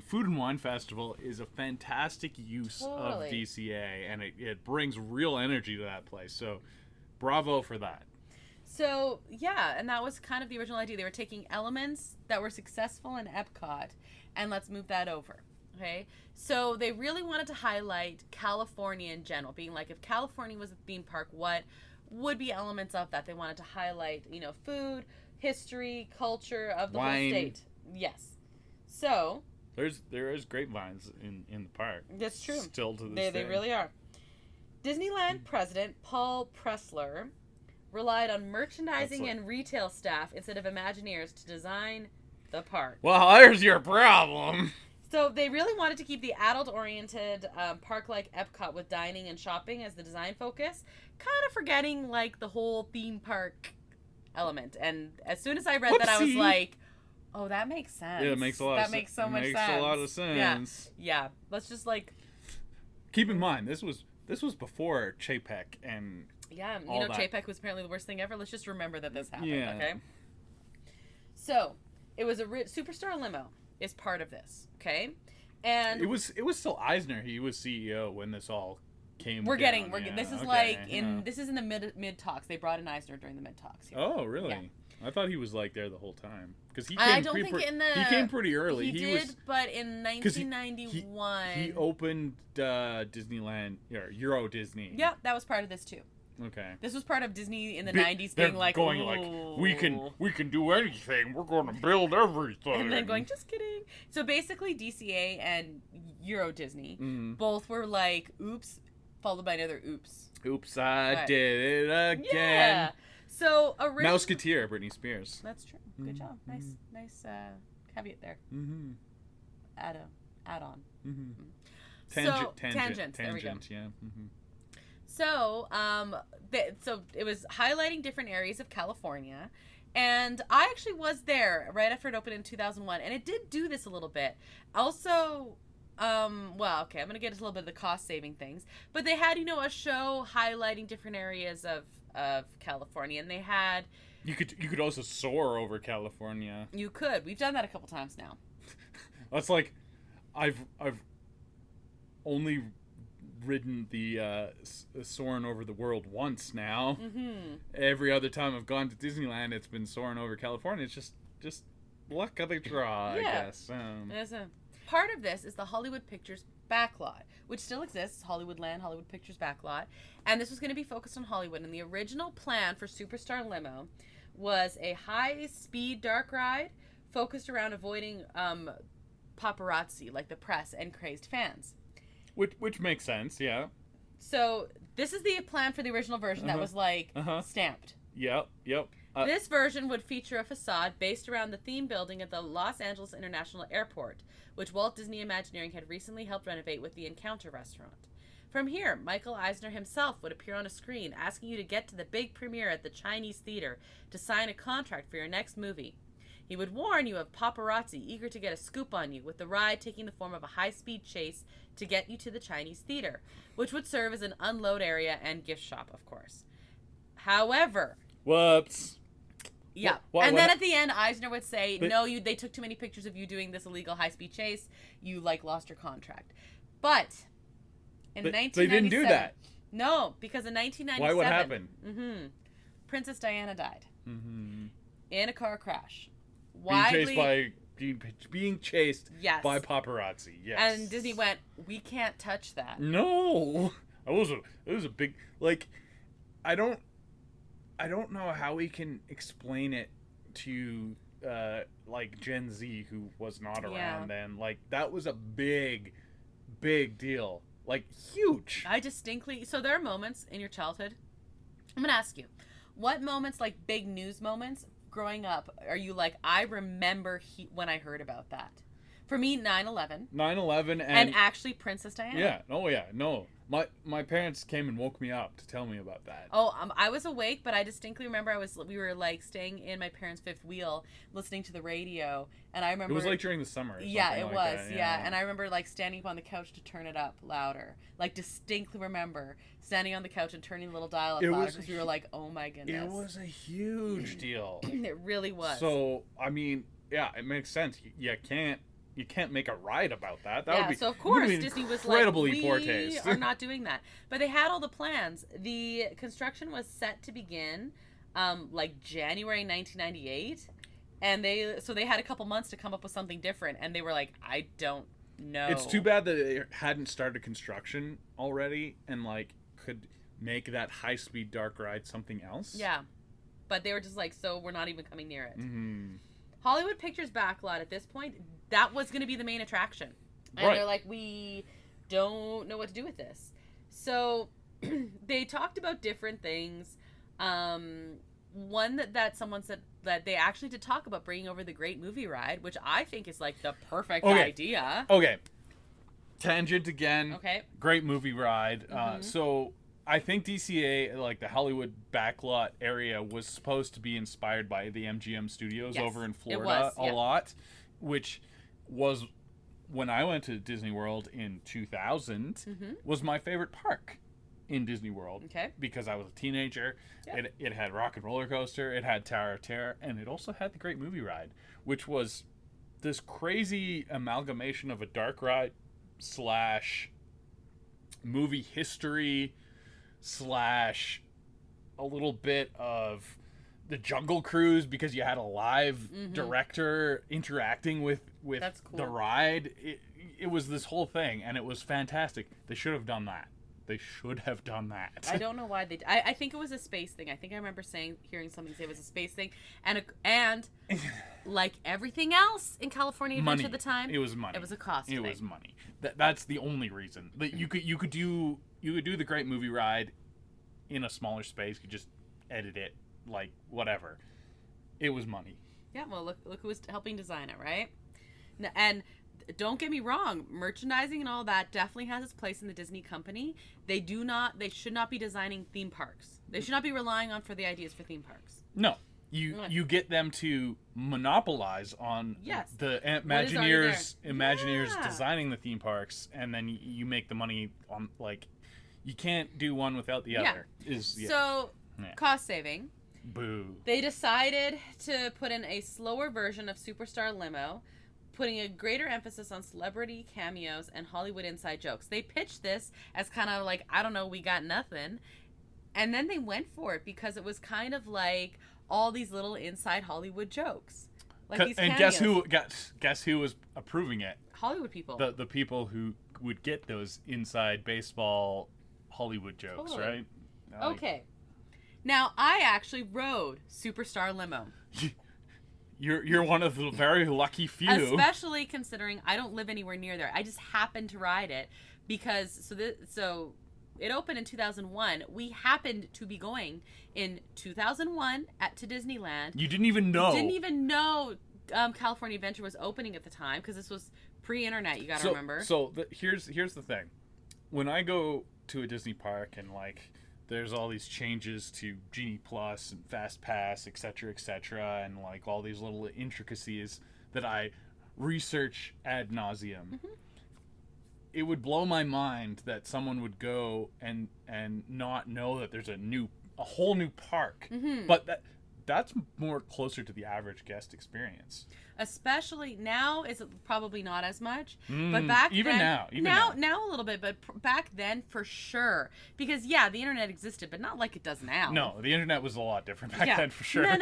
Food and Wine Festival is a fantastic use of DCA, and it brings real energy to that place. So, bravo for that. So, yeah, and that was kind of the original idea. They were taking elements that were successful in Epcot, and let's move that over. Okay? So, they really wanted to highlight California in general, being like, if California was a theme park, what would be elements of that? They wanted to highlight, food, history, culture of the whole state. Yes. So... There is grapevines in the park. That's true. Still to this day. They really are. Disneyland president Paul Pressler relied on merchandising and retail staff instead of Imagineers to design the park. Well, there's your problem. So they really wanted to keep the adult-oriented park like Epcot with dining and shopping as the design focus, kind of forgetting like the whole theme park element. And as soon as I read that, I was like, oh, that makes sense. Yeah, it makes a lot of sense. That makes so much sense. Makes a lot of sense. Yeah. Let's just like... Keep in mind, this was before Chapek and all that. Chapek was apparently the worst thing ever. Let's just remember that this happened, okay? So, it was a Superstar Limo is part of this, okay? And... It was still Eisner. He was CEO when this all came We're down. This is this is in the mid talks. They brought in Eisner during the mid talks here. Oh, really? Yeah. I thought he was like there the whole time because he came pretty early. He did, but in 1991 he opened Disneyland or Euro Disney. Yeah, that was part of this too. Okay. This was part of Disney in the 90s being like, going like we can do anything. We're going to build everything. And then going, just kidding. So basically, DCA and Euro Disney both were like, oops, followed by another oops. Oops, I did it again. Yeah. So Mouseketeer, Britney Spears. That's true. Good job. Nice caveat there. Add on. Tangent. There we go. Yeah. So so it was highlighting different areas of California, and I actually was there right after it opened in 2001, and it did do this a little bit. Also. I'm gonna get into a little bit of the cost saving things, but they had a show highlighting different areas of California, and they had you could also soar over California. You could. We've done that a couple times now. That's like I've only ridden the soaring over the world once now. Every other time I've gone to Disneyland, it's been soaring over California. It's just luck of the draw, I guess. Part of this is the Hollywood Pictures backlot, which still exists, Hollywoodland, Hollywood Pictures backlot. And this was going to be focused on Hollywood. And the original plan for Superstar Limo was a high-speed dark ride focused around avoiding paparazzi, like the press and crazed fans. Which makes sense, yeah. So this is the plan for the original version that was like stamped. Yep. This version would feature a facade based around the theme building at the Los Angeles International Airport, which Walt Disney Imagineering had recently helped renovate with the Encounter restaurant. From here, Michael Eisner himself would appear on a screen asking you to get to the big premiere at the Chinese theater to sign a contract for your next movie. He would warn you of paparazzi eager to get a scoop on you, with the ride taking the form of a high-speed chase to get you to the Chinese theater, which would serve as an unload area and gift shop, of course. However... Whoops. Yeah. And then at the end, Eisner would say, they took too many pictures of you doing this illegal high-speed chase. You, lost your contract. But in 1997... They didn't do that. No, because in 1997... Why? What happened? Princess Diana died. In a car crash. Being chased by paparazzi. Yes. And Disney went, we can't touch that. No. It was a big... I don't know how we can explain it to Gen Z who was not around then. That was a big deal. Huge. So there are moments in your childhood. I'm going to ask you, what moments, big news moments growing up, are you I remember when I heard about that? For me, 9/11. 9/11 and actually Princess Diana. Yeah. Oh, yeah. No. My parents came and woke me up to tell me about that. Oh, I was awake, but I distinctly remember we were like staying in my parents' fifth wheel, listening to the radio, and I remember It was like during the summer. Or yeah, it like was. That, yeah, and I remember like standing up on the couch to turn it up louder. Like distinctly remember standing on the couch and turning the little dial up louder because we were like, oh my goodness. It was a huge deal. It really was. So I mean, yeah, it makes sense. You can't make a ride about that. That would be, so of course Disney was like, poor we taste. are not doing that. But they had all the plans. The construction was set to begin like January 1998, and they had a couple months to come up with something different, and they were like, I don't know. It's too bad that they hadn't started construction already and like could make that high-speed dark ride something else. Yeah. But they were just like, so we're not even coming near it. Mm-hmm. Hollywood Pictures backlot at this point, that was going to be the main attraction. And right. They're like, we don't know what to do with this. So they talked about different things. One that someone said that they actually did talk about bringing over the Great Movie Ride, which I think is like the perfect idea. Okay. Tangent again. Okay. Great Movie Ride. Mm-hmm. So I think DCA, like the Hollywood backlot area, was supposed to be inspired by the MGM studios over in Florida a lot, which was when I went to Disney World in 2000 was my favorite park in Disney World. Okay. Because I was a teenager. Yep. It had Rock and Roller Coaster, it had Tower of Terror, and it also had the Great Movie Ride, which was this crazy amalgamation of a dark ride / movie history / a little bit of the Jungle Cruise, because you had a live director interacting with That's cool. the ride. It was this whole thing, and it was fantastic. They should have done that. I don't know why they. I think it was a space thing. I think I remember hearing somebody say it was a space thing, and like everything else in California Adventure at the time, it was money. It was a cost thing. It was money. That's the only reason that you could do the Great Movie Ride in a smaller space. You could just edit it like whatever. It was money. Yeah, well, look who was helping design it, right? And don't get me wrong, merchandising and all that definitely has its place in the Disney company. They should not be designing theme parks. They should not be relying on for the ideas for theme parks. No. You get them to monopolize on the Imagineers designing the theme parks, and then you make the money on, like, you can't do one without the other. So, cost saving. Boo. They decided to put in a slower version of Superstar Limo, putting a greater emphasis on celebrity cameos and Hollywood inside jokes. They pitched this as kind of like, I don't know, we got nothing. And then they went for it because it was kind of like all these little inside Hollywood jokes. Like these cameos. And guess who was approving it? Hollywood people. The people who would get those inside baseball Hollywood jokes, right? Okay. Now, I actually rode Superstar Limo. You're one of the very lucky few. Especially considering I don't live anywhere near there. I just happened to ride it because so it opened in 2001. We happened to be going in 2001 to Disneyland. You didn't even know. Didn't even know California Adventure was opening at the time because this was pre-internet. You got to remember. So here's the thing. When I go to a Disney park and like there's all these changes to Genie Plus and Fast Pass, etc., and like all these little intricacies that I research ad nauseum. It would blow my mind that someone would go and not know that there's a whole new park. But that's more closer to the average guest experience. Especially now, is probably not as much, but back now a little bit, but back then for sure, because the internet existed, but not like it does now. No, the internet was a lot different back then for sure. No. They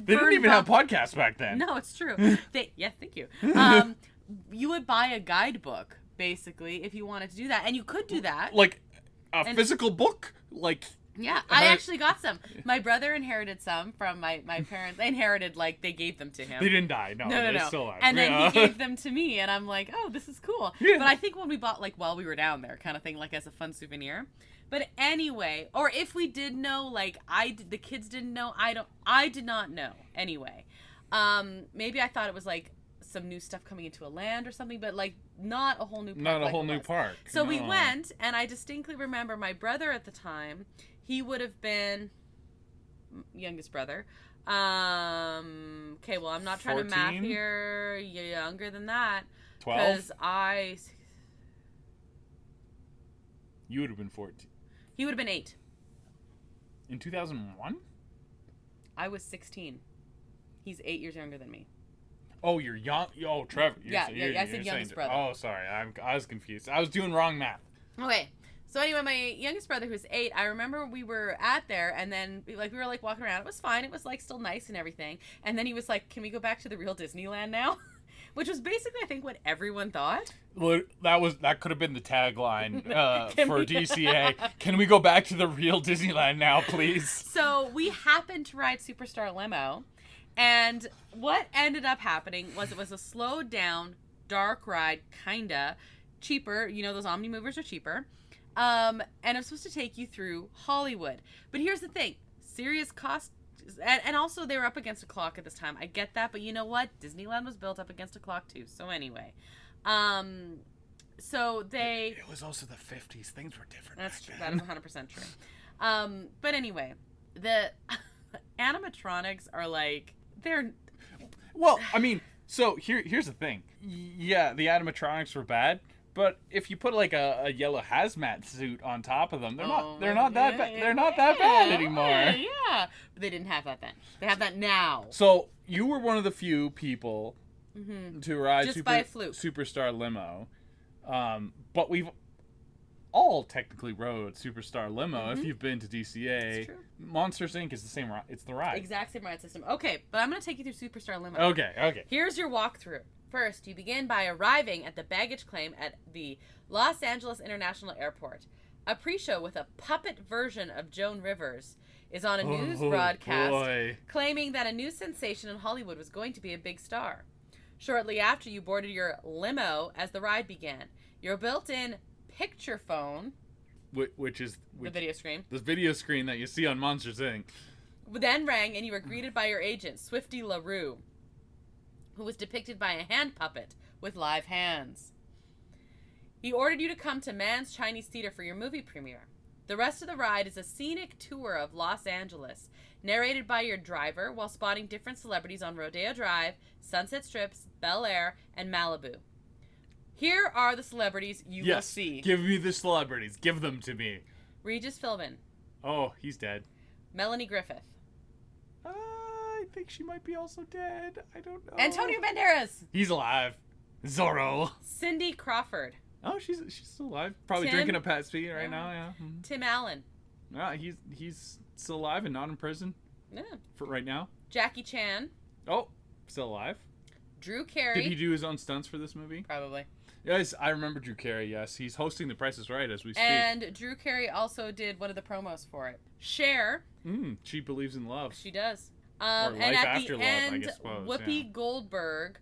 didn't even have podcasts back then. No, it's true. Thank you. You would buy a guidebook basically if you wanted to do that, and you could do that, like a physical book, like. Yeah, I actually got some. My brother inherited some from my parents. They inherited, like, they gave them to him. They didn't die. No. They're still alive. And then he gave them to me, and I'm like, oh, this is cool. Yeah. But I think when we bought, like, while we were down there, kind of thing, like, as a fun souvenir. But anyway, or if we did know, like, the kids didn't know, I did not know. Anyway. Maybe I thought it was, like, some new stuff coming into a land or something, but like not a whole new park. Not a like whole it new was. park. So no. we went, and I distinctly remember my brother at the time. He would have been youngest brother. Okay, well, I'm not trying 14? to math here. You're younger than that. 12? Because You would have been 14. he would have been 8. In 2001? I was 16. He's 8 years younger than me. Oh, you're young. Oh, Trevor. Yeah, I said youngest brother. Oh, sorry. I was confused. I was doing wrong math. Okay. So anyway, my youngest brother, who's 8, I remember we were at there, and then we were like walking around. It was fine. It was like still nice and everything. And then he was like, "Can we go back to the real Disneyland now?" Which was basically, I think, what everyone thought. Well, that could have been the tagline for DCA. Can we go back to the real Disneyland now, please? So we happened to ride Superstar Limo, and what ended up happening was it was a slowed down, dark ride, kinda cheaper. You know, those Omni movers are cheaper. And it was supposed to take you through Hollywood. But here's the thing. Serious cost. And also they were up against a clock at this time. I get that. But you know what? Disneyland was built up against a clock too. So anyway. So they... It was also the 50s. Things were different. That's true. That is 100% true. But anyway. The animatronics are like... They're... Well, I mean, so here's the thing. Yeah, the animatronics were bad. But if you put like a yellow hazmat suit on top of them, they're not that bad. They're not that bad anymore. Yeah, but they didn't have that then. They have that now. So you were one of the few people to ride just by a fluke. Superstar Limo, but we've all technically rode Superstar Limo. If you've been to DCA, It's true. Monsters Inc. is the same. It's the ride. Exact same ride system. Okay, but I'm gonna take you through Superstar Limo. Okay. Here's your walkthrough. First, you begin by arriving at the baggage claim at the Los Angeles International Airport. A pre-show with a puppet version of Joan Rivers is on a news broadcast claiming that a new sensation in Hollywood was going to be a big star. Shortly after, you boarded your limo as the ride began. Your built-in picture phone, which is the video screen, the video screen that you see on Monsters Inc. then rang, and you were greeted by your agent, Swifty LaRue, who was depicted by a hand puppet with live hands. He ordered you to come to Mann's Chinese Theater for your movie premiere. The rest of the ride is a scenic tour of Los Angeles, narrated by your driver while spotting different celebrities on Rodeo Drive, Sunset Strips, Bel Air, and Malibu. Here are the celebrities you will see. Give me the celebrities. Give them to me. Regis Philbin. Oh, he's dead. Melanie Griffith. I think she might be also dead. I don't know. Antonio Banderas. He's alive. Zorro. Cindy Crawford. Oh, she's still alive. Probably drinking a Pepsi right now. Yeah. Tim Allen. He's still alive and not in prison. Yeah. For right now. Jackie Chan. Oh, still alive. Drew Carey. Did he do his own stunts for this movie? Probably. Yes, I remember Drew Carey. Yes, he's hosting The Price is Right as we speak. And Drew Carey also did one of the promos for it. Cher. She believes in love. She does. Or And life at after the love, end, I suppose. Whoopi Goldberg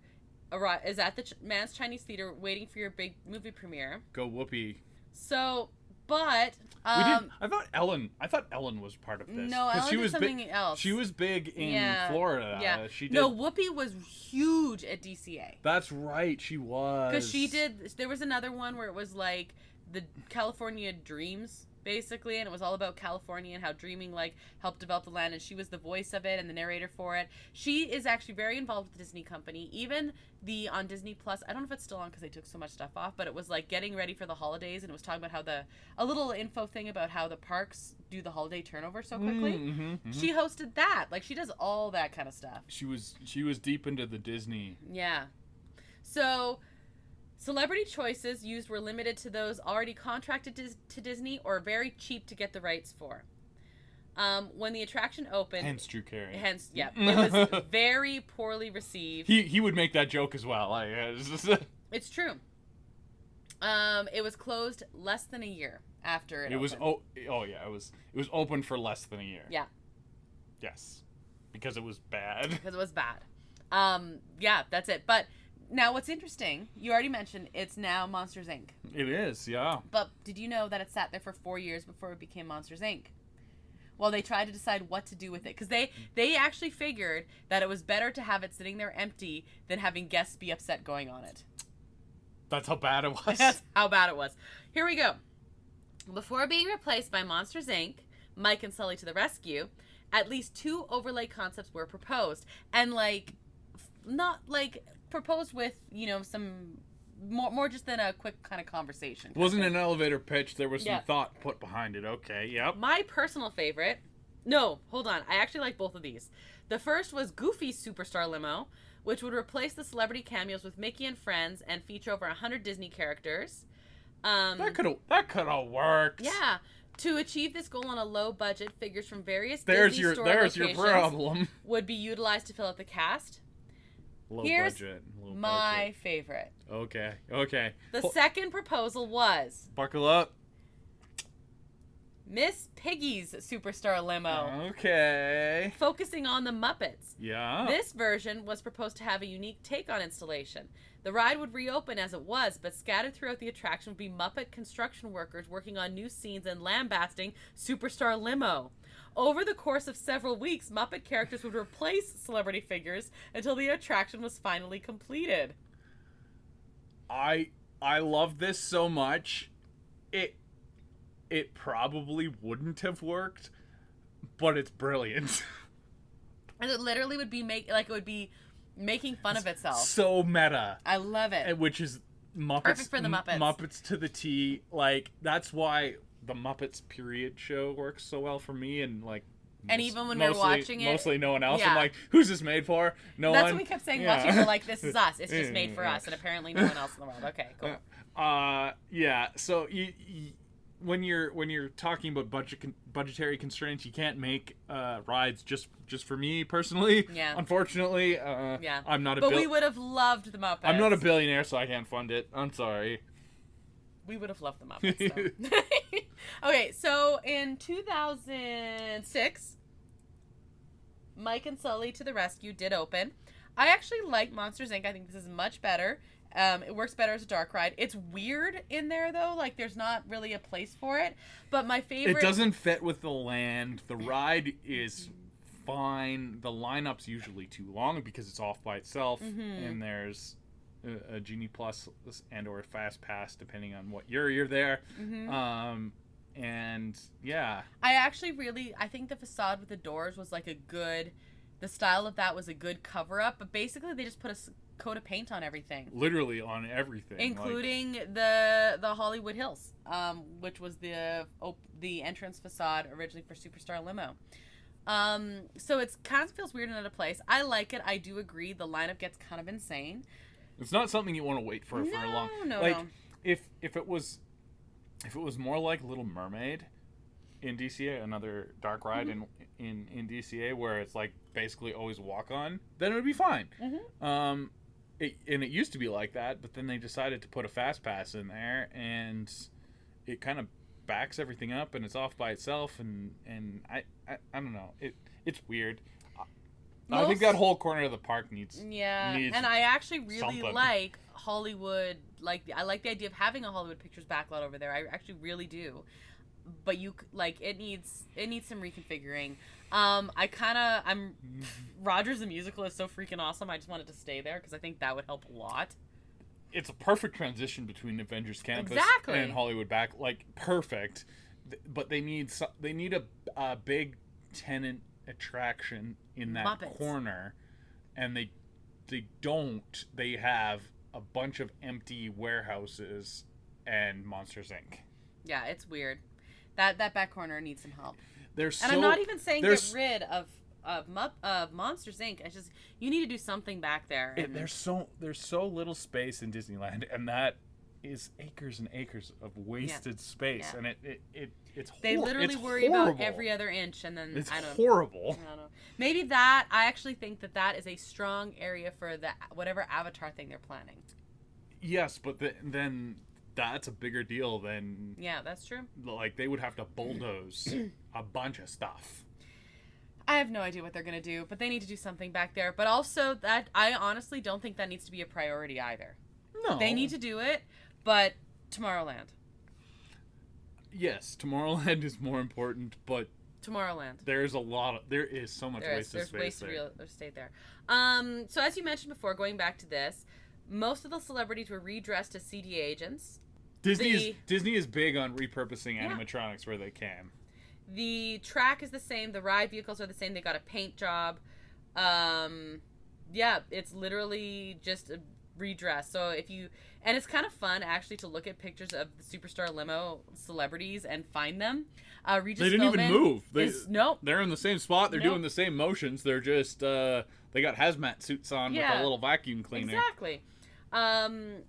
is at the Mann's Chinese Theater waiting for your big movie premiere. Go Whoopi. So, but We didn't. I thought Ellen was part of this. no, Ellen she did was something else. She was big in Florida. Yeah. She did. No, Whoopi was huge at DCA. That's right. She was. Because she did. There was another one where it was like the California Dreams, basically, and it was all about California and how dreaming like helped develop the land, and she was the voice of it and the narrator for it. She is actually very involved with the Disney company. Even on Disney Plus, I don't know if it's still on because they took so much stuff off, but it was like getting ready for the holidays, and it was talking about how a little info thing about how the parks do the holiday turnover so quickly. She hosted that. Like, she does all that kind of stuff. She was deep into the Disney. Yeah. So celebrity choices used were limited to those already contracted to Disney or very cheap to get the rights for. When the attraction opened... Hence Drew Carey. Yeah. It was very poorly received. He would make that joke as well. It's true. It was closed less than a year after it was opened. It was open for less than a year. Yeah. Yes. Because it was bad. Because it was bad. Yeah, that's it. But... Now, what's interesting, you already mentioned it's now Monsters, Inc. It is, yeah. But did you know that it sat there for 4 years before it became Monsters, Inc.? while they tried to decide what to do with it. Because they actually figured that it was better to have it sitting there empty than having guests be upset going on it. That's how bad it was. That's how bad it was. Here we go. Before being replaced by Monsters, Inc., Mike and Sully to the rescue, at least 2 overlay concepts were proposed. And, like, not, like, proposed with, you know, some... More just than a quick kind of conversation. It wasn't an elevator pitch. There was some thought put behind it. Okay, yep. My personal favorite... No, hold on. I actually like both of these. The first was Goofy's Superstar Limo, which would replace the celebrity cameos with Mickey and Friends and feature over 100 Disney characters. That could have worked. Yeah. To achieve this goal on a low budget, figures from various there's Disney store your locations problem. would be utilized to fill out the cast. Here's my favorite. Okay. The second proposal was... Buckle up. Miss Piggy's Superstar Limo. Okay. Focusing on the Muppets. Yeah. This version was proposed to have a unique take on installation. The ride would reopen as it was, but scattered throughout the attraction would be Muppet construction workers working on new scenes and lambasting Superstar Limo. Over the course of several weeks, Muppet characters would replace celebrity figures until the attraction was finally completed. I love this so much. It probably wouldn't have worked, but it's brilliant. And it literally would be making fun of itself. So meta. I love it. Which is Muppets. Perfect for the Muppets. Muppets to the T. Like, that's why the Muppets period show works so well for me, and like, and even when we were watching it, mostly no one else. I'm like, who's this made for? No one. That's what we kept saying. Watching, we're like, this is us. It's just made for us, and apparently no one else in the world. Okay, cool. Yeah. So when you're talking about budgetary constraints, you can't make rides just for me personally. Yeah. Unfortunately, yeah. I'm not a. But we would have loved the Muppets. I'm not a billionaire, so I can't fund it. I'm sorry. We would have loved the Muppets, though. Okay, so in 2006, Mike and Sully to the Rescue did open. I actually like Monsters, Inc. I think this is much better. It works better as a dark ride. It's weird in there, though. Like, there's not really a place for it. But my favorite... It doesn't fit with the land. The ride is fine. The lineup's usually too long because it's off by itself. Mm-hmm. And there's a Genie Plus and or a Fast Pass, depending on what year you're there. Mm-hmm. And, yeah. I think the facade with the doors was like the style of that was a good cover-up. But basically, they just put a coat of paint on everything. Literally on everything. Including the Hollywood Hills, which was the entrance facade originally for Superstar Limo. So it kind of feels weird in another place. I like it. I do agree. The lineup gets kind of insane. It's not something you want to wait for a long. No. If it was more like Little Mermaid in DCA, another dark ride in DCA where it's like basically always walk on, then it would be fine. Mm-hmm. It used to be like that, but then they decided to put a Fast Pass in there, and it kind of backs everything up, and it's off by itself, and I don't know. It's weird. I think that whole corner of the park needs and I actually really like Hollywood. I like the idea of having a Hollywood Pictures backlot over there. I actually really do. But it needs some reconfiguring. Rogers the Musical is so freaking awesome. I just wanted to stay there because I think that would help a lot. It's a perfect transition between Avengers Campus and Hollywood back. Like, perfect. But they need a big tenant attraction in that Muppets corner, and they don't. They have a bunch of empty warehouses and Monsters, Inc. Yeah, it's weird. That back corner needs some help. I'm not even saying get rid of Monsters, Inc. It's just you need to do something back there. There's so little space in Disneyland, and that is acres and acres of wasted space, and it's they literally worry about every other inch, and then it's horrible. I don't know. Maybe I actually think that is a strong area for whatever Avatar thing they're planning. Yes, but then that's a bigger deal than... Yeah, that's true. Like, they would have to bulldoze a bunch of stuff. I have no idea what they're going to do, but they need to do something back there. But also, that I honestly don't think that needs to be a priority either. No. They need to do it, but Tomorrowland. Yes, Tomorrowland is more important, but Tomorrowland. There is so much wasted space there. There's stayed there. So as you mentioned before, going back to this, most of the celebrities were redressed as CDA agents. Disney is big on repurposing animatronics where they can. The track is the same. The ride vehicles are the same. They got a paint job. Yeah, it's literally just a redress. So and it's kind of fun actually to look at pictures of the Superstar Limo celebrities and find them. Regis They didn't even move. Nope. They're in the same spot. They're doing the same motions. They're just they got hazmat suits on with a little vacuum cleaner. Exactly.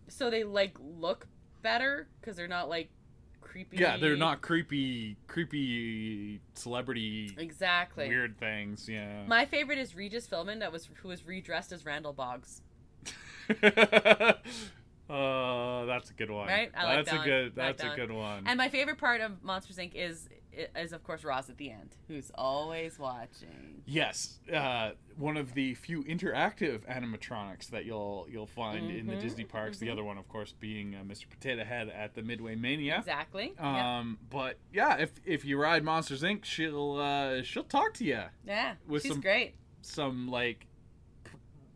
So they like look better because they're not like creepy. Yeah, they're not creepy celebrity. Exactly. Weird things. Yeah. My favorite is Regis Philbin, who was redressed as Randall Boggs. That's a good one. Right? That's a good one. And my favorite part of Monsters Inc. is of course Roz at the end, who's always watching. Yes, one of the few interactive animatronics that you'll find in the Disney parks. The other one, of course, being Mr. Potato Head at the Midway Mania. Exactly. But yeah, if you ride Monsters Inc., she'll talk to you. Yeah, she's great. Some like.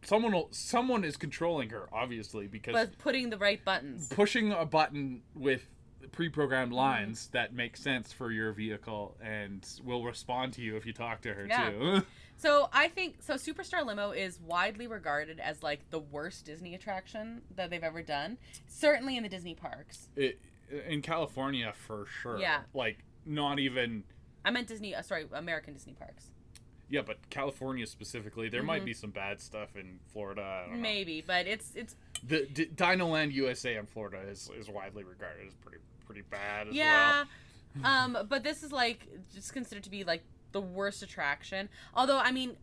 Someone is controlling her, obviously, because but putting the right buttons, pushing a button with pre-programmed lines that make sense for your vehicle, and will respond to you if you talk to her too. So I think Superstar Limo is widely regarded as like the worst Disney attraction that they've ever done. Certainly in the Disney parks. In California, for sure. Yeah. Like not even. I meant American Disney parks. Yeah, but California specifically, there might be some bad stuff in Florida. I don't know. Maybe, but it's the Dinoland USA in Florida is widely regarded as pretty bad as well. Yeah, but this is like just considered to be like the worst attraction. Although I mean,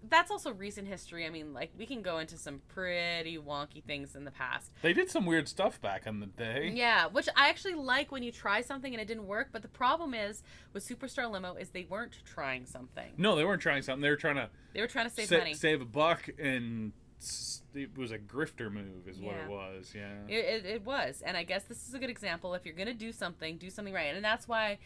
that's also recent history. I mean, like we can go into some pretty wonky things in the past. They did some weird stuff back in the day. Yeah, which I actually like when you try something and it didn't work. But the problem is with Superstar Limo is they weren't trying something. No, they weren't trying something. They were trying to save money, save a buck, and it was a grifter move, is what it was. Yeah, it was, and I guess this is a good example. If you're gonna do something right, and that's why.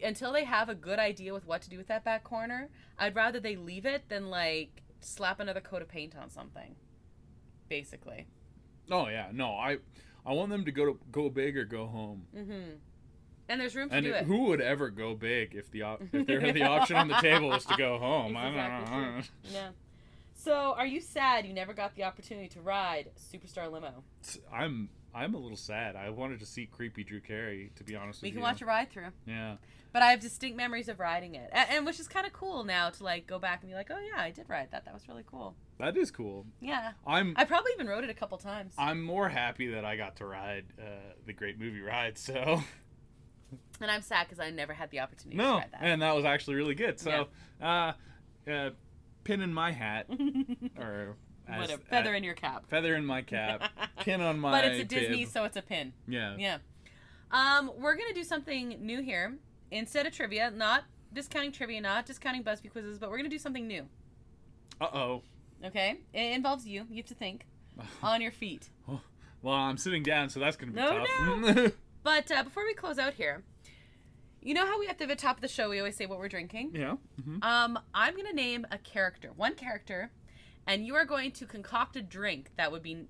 Until they have a good idea with what to do with that back corner, I'd rather they leave it than like slap another coat of paint on something. Basically. Oh yeah, no, I want them to go big or go home. Mm-hmm. And there's room to do it. Who would ever go big if the option on the table was to go home? I don't know. Yeah. So, are you sad you never got the opportunity to ride Superstar Limo? I'm a little sad. I wanted to see creepy Drew Carey, to be honest with you. We can watch a ride through. Yeah. But I have distinct memories of riding it. And which is kind of cool now to like go back and be like, oh yeah, I did ride that. That was really cool. That is cool. Yeah. I probably even rode it a couple times. I'm more happy that I got to ride the Great Movie Ride, so. And I'm sad because I never had the opportunity to ride that. And that was actually really good. So, pin in my hat. Or... feather in your cap. Feather in my cap. Pin on my But it's a bib. Disney, so it's a pin. Yeah. Yeah. We're going to do something new here. Instead of trivia, not discounting trivia, not discounting BuzzFeed quizzes, but we're going to do something new. Uh-oh. Okay? It involves you. You have to think on your feet. Well, I'm sitting down, so that's going to be tough. No. But before we close out here, you know how we at the top of the show, we always say what we're drinking? Yeah. Mm-hmm. I'm going to name a character. One character. And you are going to concoct a drink that would be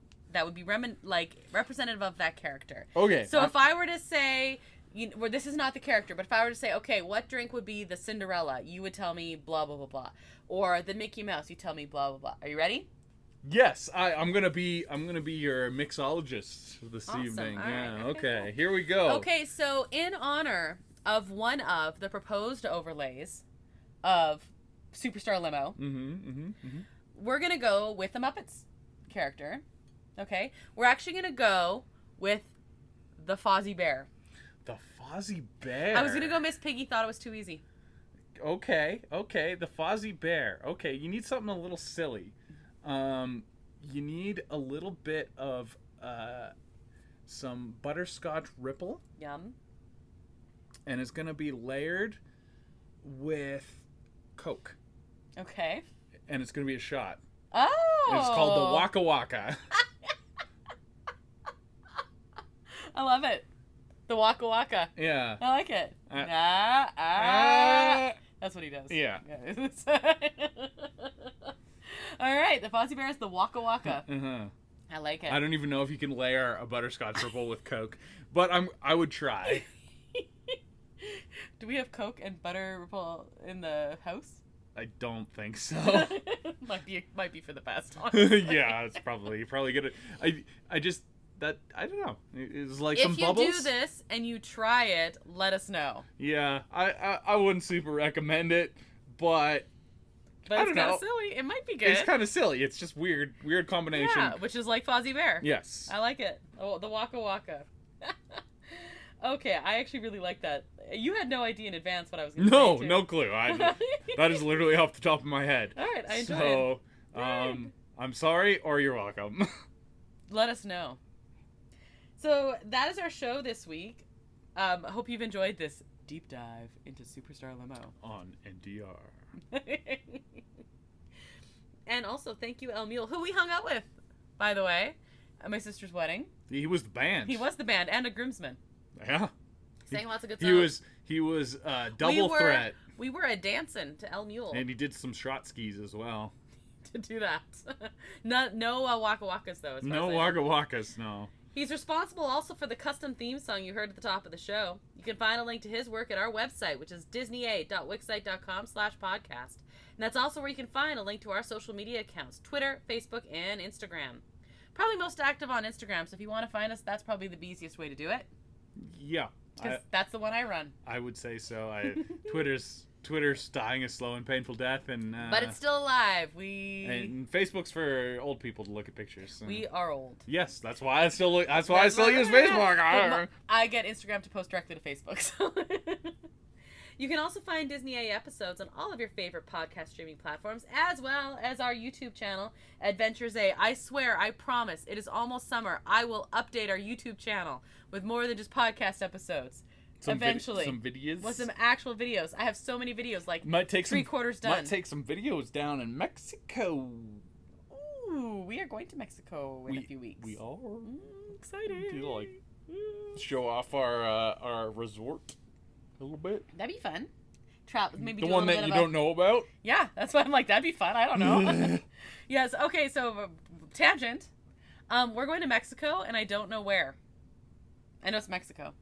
representative of that character. Okay. So if I were to say, this is not the character, but if I were to say, okay, what drink would be the Cinderella? You would tell me blah blah blah blah, or the Mickey Mouse. You tell me blah blah blah. Are you ready? Yes, I'm gonna be your mixologist this evening. All yeah. right. Okay. Cool. Here we go. Okay. So in honor of one of the proposed overlays of Superstar Limo. We're going to go with the Muppets character, okay? We're actually going to go with the Fozzie Bear. The Fozzie Bear? I was going to go Miss Piggy, thought it was too easy. Okay, the Fozzie Bear. Okay, you need something a little silly. You need a little bit of some butterscotch ripple. Yum. And it's going to be layered with Coke. Okay. And it's going to be a shot. Oh! And it's called the Waka Waka. I love it. The Waka Waka. Yeah. I like it. That's what he does. Yeah. All right, the Fozzie Bear is the Waka Waka. Uh-huh. I like it. I don't even know if you can layer a butterscotch ripple with Coke, but I would try. Do we have Coke and butter ripple in the house? I don't think so. might be for the best. Yeah, it's probably gonna. I don't know. It's like some bubbles. If you do this and you try it, let us know. Yeah, I wouldn't super recommend it, but it's kind of silly. It might be good. It's kind of silly. It's just weird combination. Yeah, which is like Fozzie Bear. Yes. I like it. Oh, the Waka Waka. Okay, I actually really like that. You had no idea in advance what I was going to say. Too. No clue. That is literally off the top of my head. All right, I enjoy it. So, I'm sorry, or you're welcome. Let us know. So that is our show this week. I hope you've enjoyed this deep dive into Superstar Limo on NDR. And also, thank you, El Mule, who we hung out with, by the way, at my sister's wedding. He was the band. He was the band and a groomsman. Yeah. Sang lots of good songs. He was double threat. We were a dancing to El Mule. And he did some shot skis as well. To do that. No Waka Wakas, though. No Waka Wakas, no. He's responsible also for the custom theme song you heard at the top of the show. You can find a link to his work at our website, which is disneya.wixsite.com/podcast. And that's also where you can find a link to our social media accounts, Twitter, Facebook, and Instagram. Probably most active on Instagram, so if you want to find us, that's probably the easiest way to do it. Yeah. Because that's the one I run. I would say so. Twitter's dying a slow and painful death, and but it's still alive. And Facebook's for old people to look at pictures. So. We are old. Yes, that's why I still use Facebook. I get Instagram to post directly to Facebook. So. You can also find Disney A episodes on all of your favorite podcast streaming platforms, as well as our YouTube channel, Adventures A. I swear, I promise, it is almost summer. I will update our YouTube channel with more than just podcast episoos. Eventually. Some videos? With some actual videos. I have so many videos, like three-quarters done. Might take some videos down in Mexico. Ooh, we are going to Mexico in a few weeks. We are? Excited. To, show off our resort a little bit. That'd be fun. Maybe the one that you don't know about? Yeah, that's why I'm like, that'd be fun. I don't know. Yes, okay, so tangent. We're going to Mexico, and I don't know where. I know it's Mexico.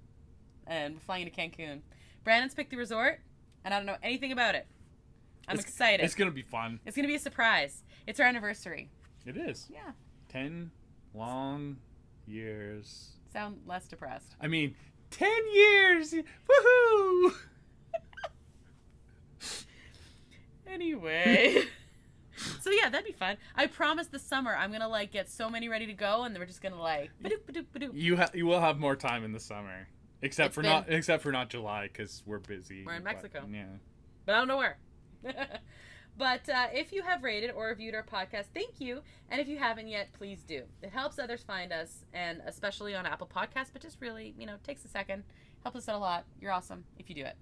And we're flying to Cancun. Brandon's picked the resort, and I don't know anything about it. I'm excited. It's going to be fun. It's going to be a surprise. It's our anniversary. It is. Yeah. 10 long years. Sound less depressed. I mean, 10 years! Woohoo! Anyway. So yeah, that'd be fun. I promise this summer I'm going to get so many ready to go, and then we're just going to ba-doop, ba-doop, ba-doop. You will have more time in the summer. Except for not July, because we're busy. We're in Mexico. Yeah. But I don't know where. But if you have rated or reviewed our podcast, thank you. And if you haven't yet, please do. It helps others find us, and especially on Apple Podcasts, but just really, takes a second. Helps us out a lot. You're awesome if you do it.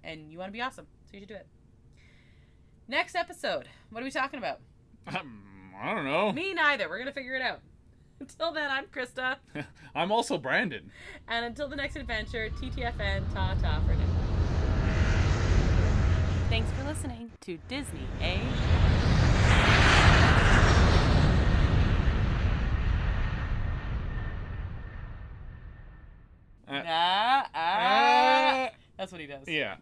And you want to be awesome, so you should do it. Next episode. What are we talking about? I don't know. Me neither. We're going to figure it out. Until then, I'm Krysta. I'm also Brandon. And until the next adventure, TTFN, ta-ta for now. Thanks for listening to Disney A. That's what he does. Yeah.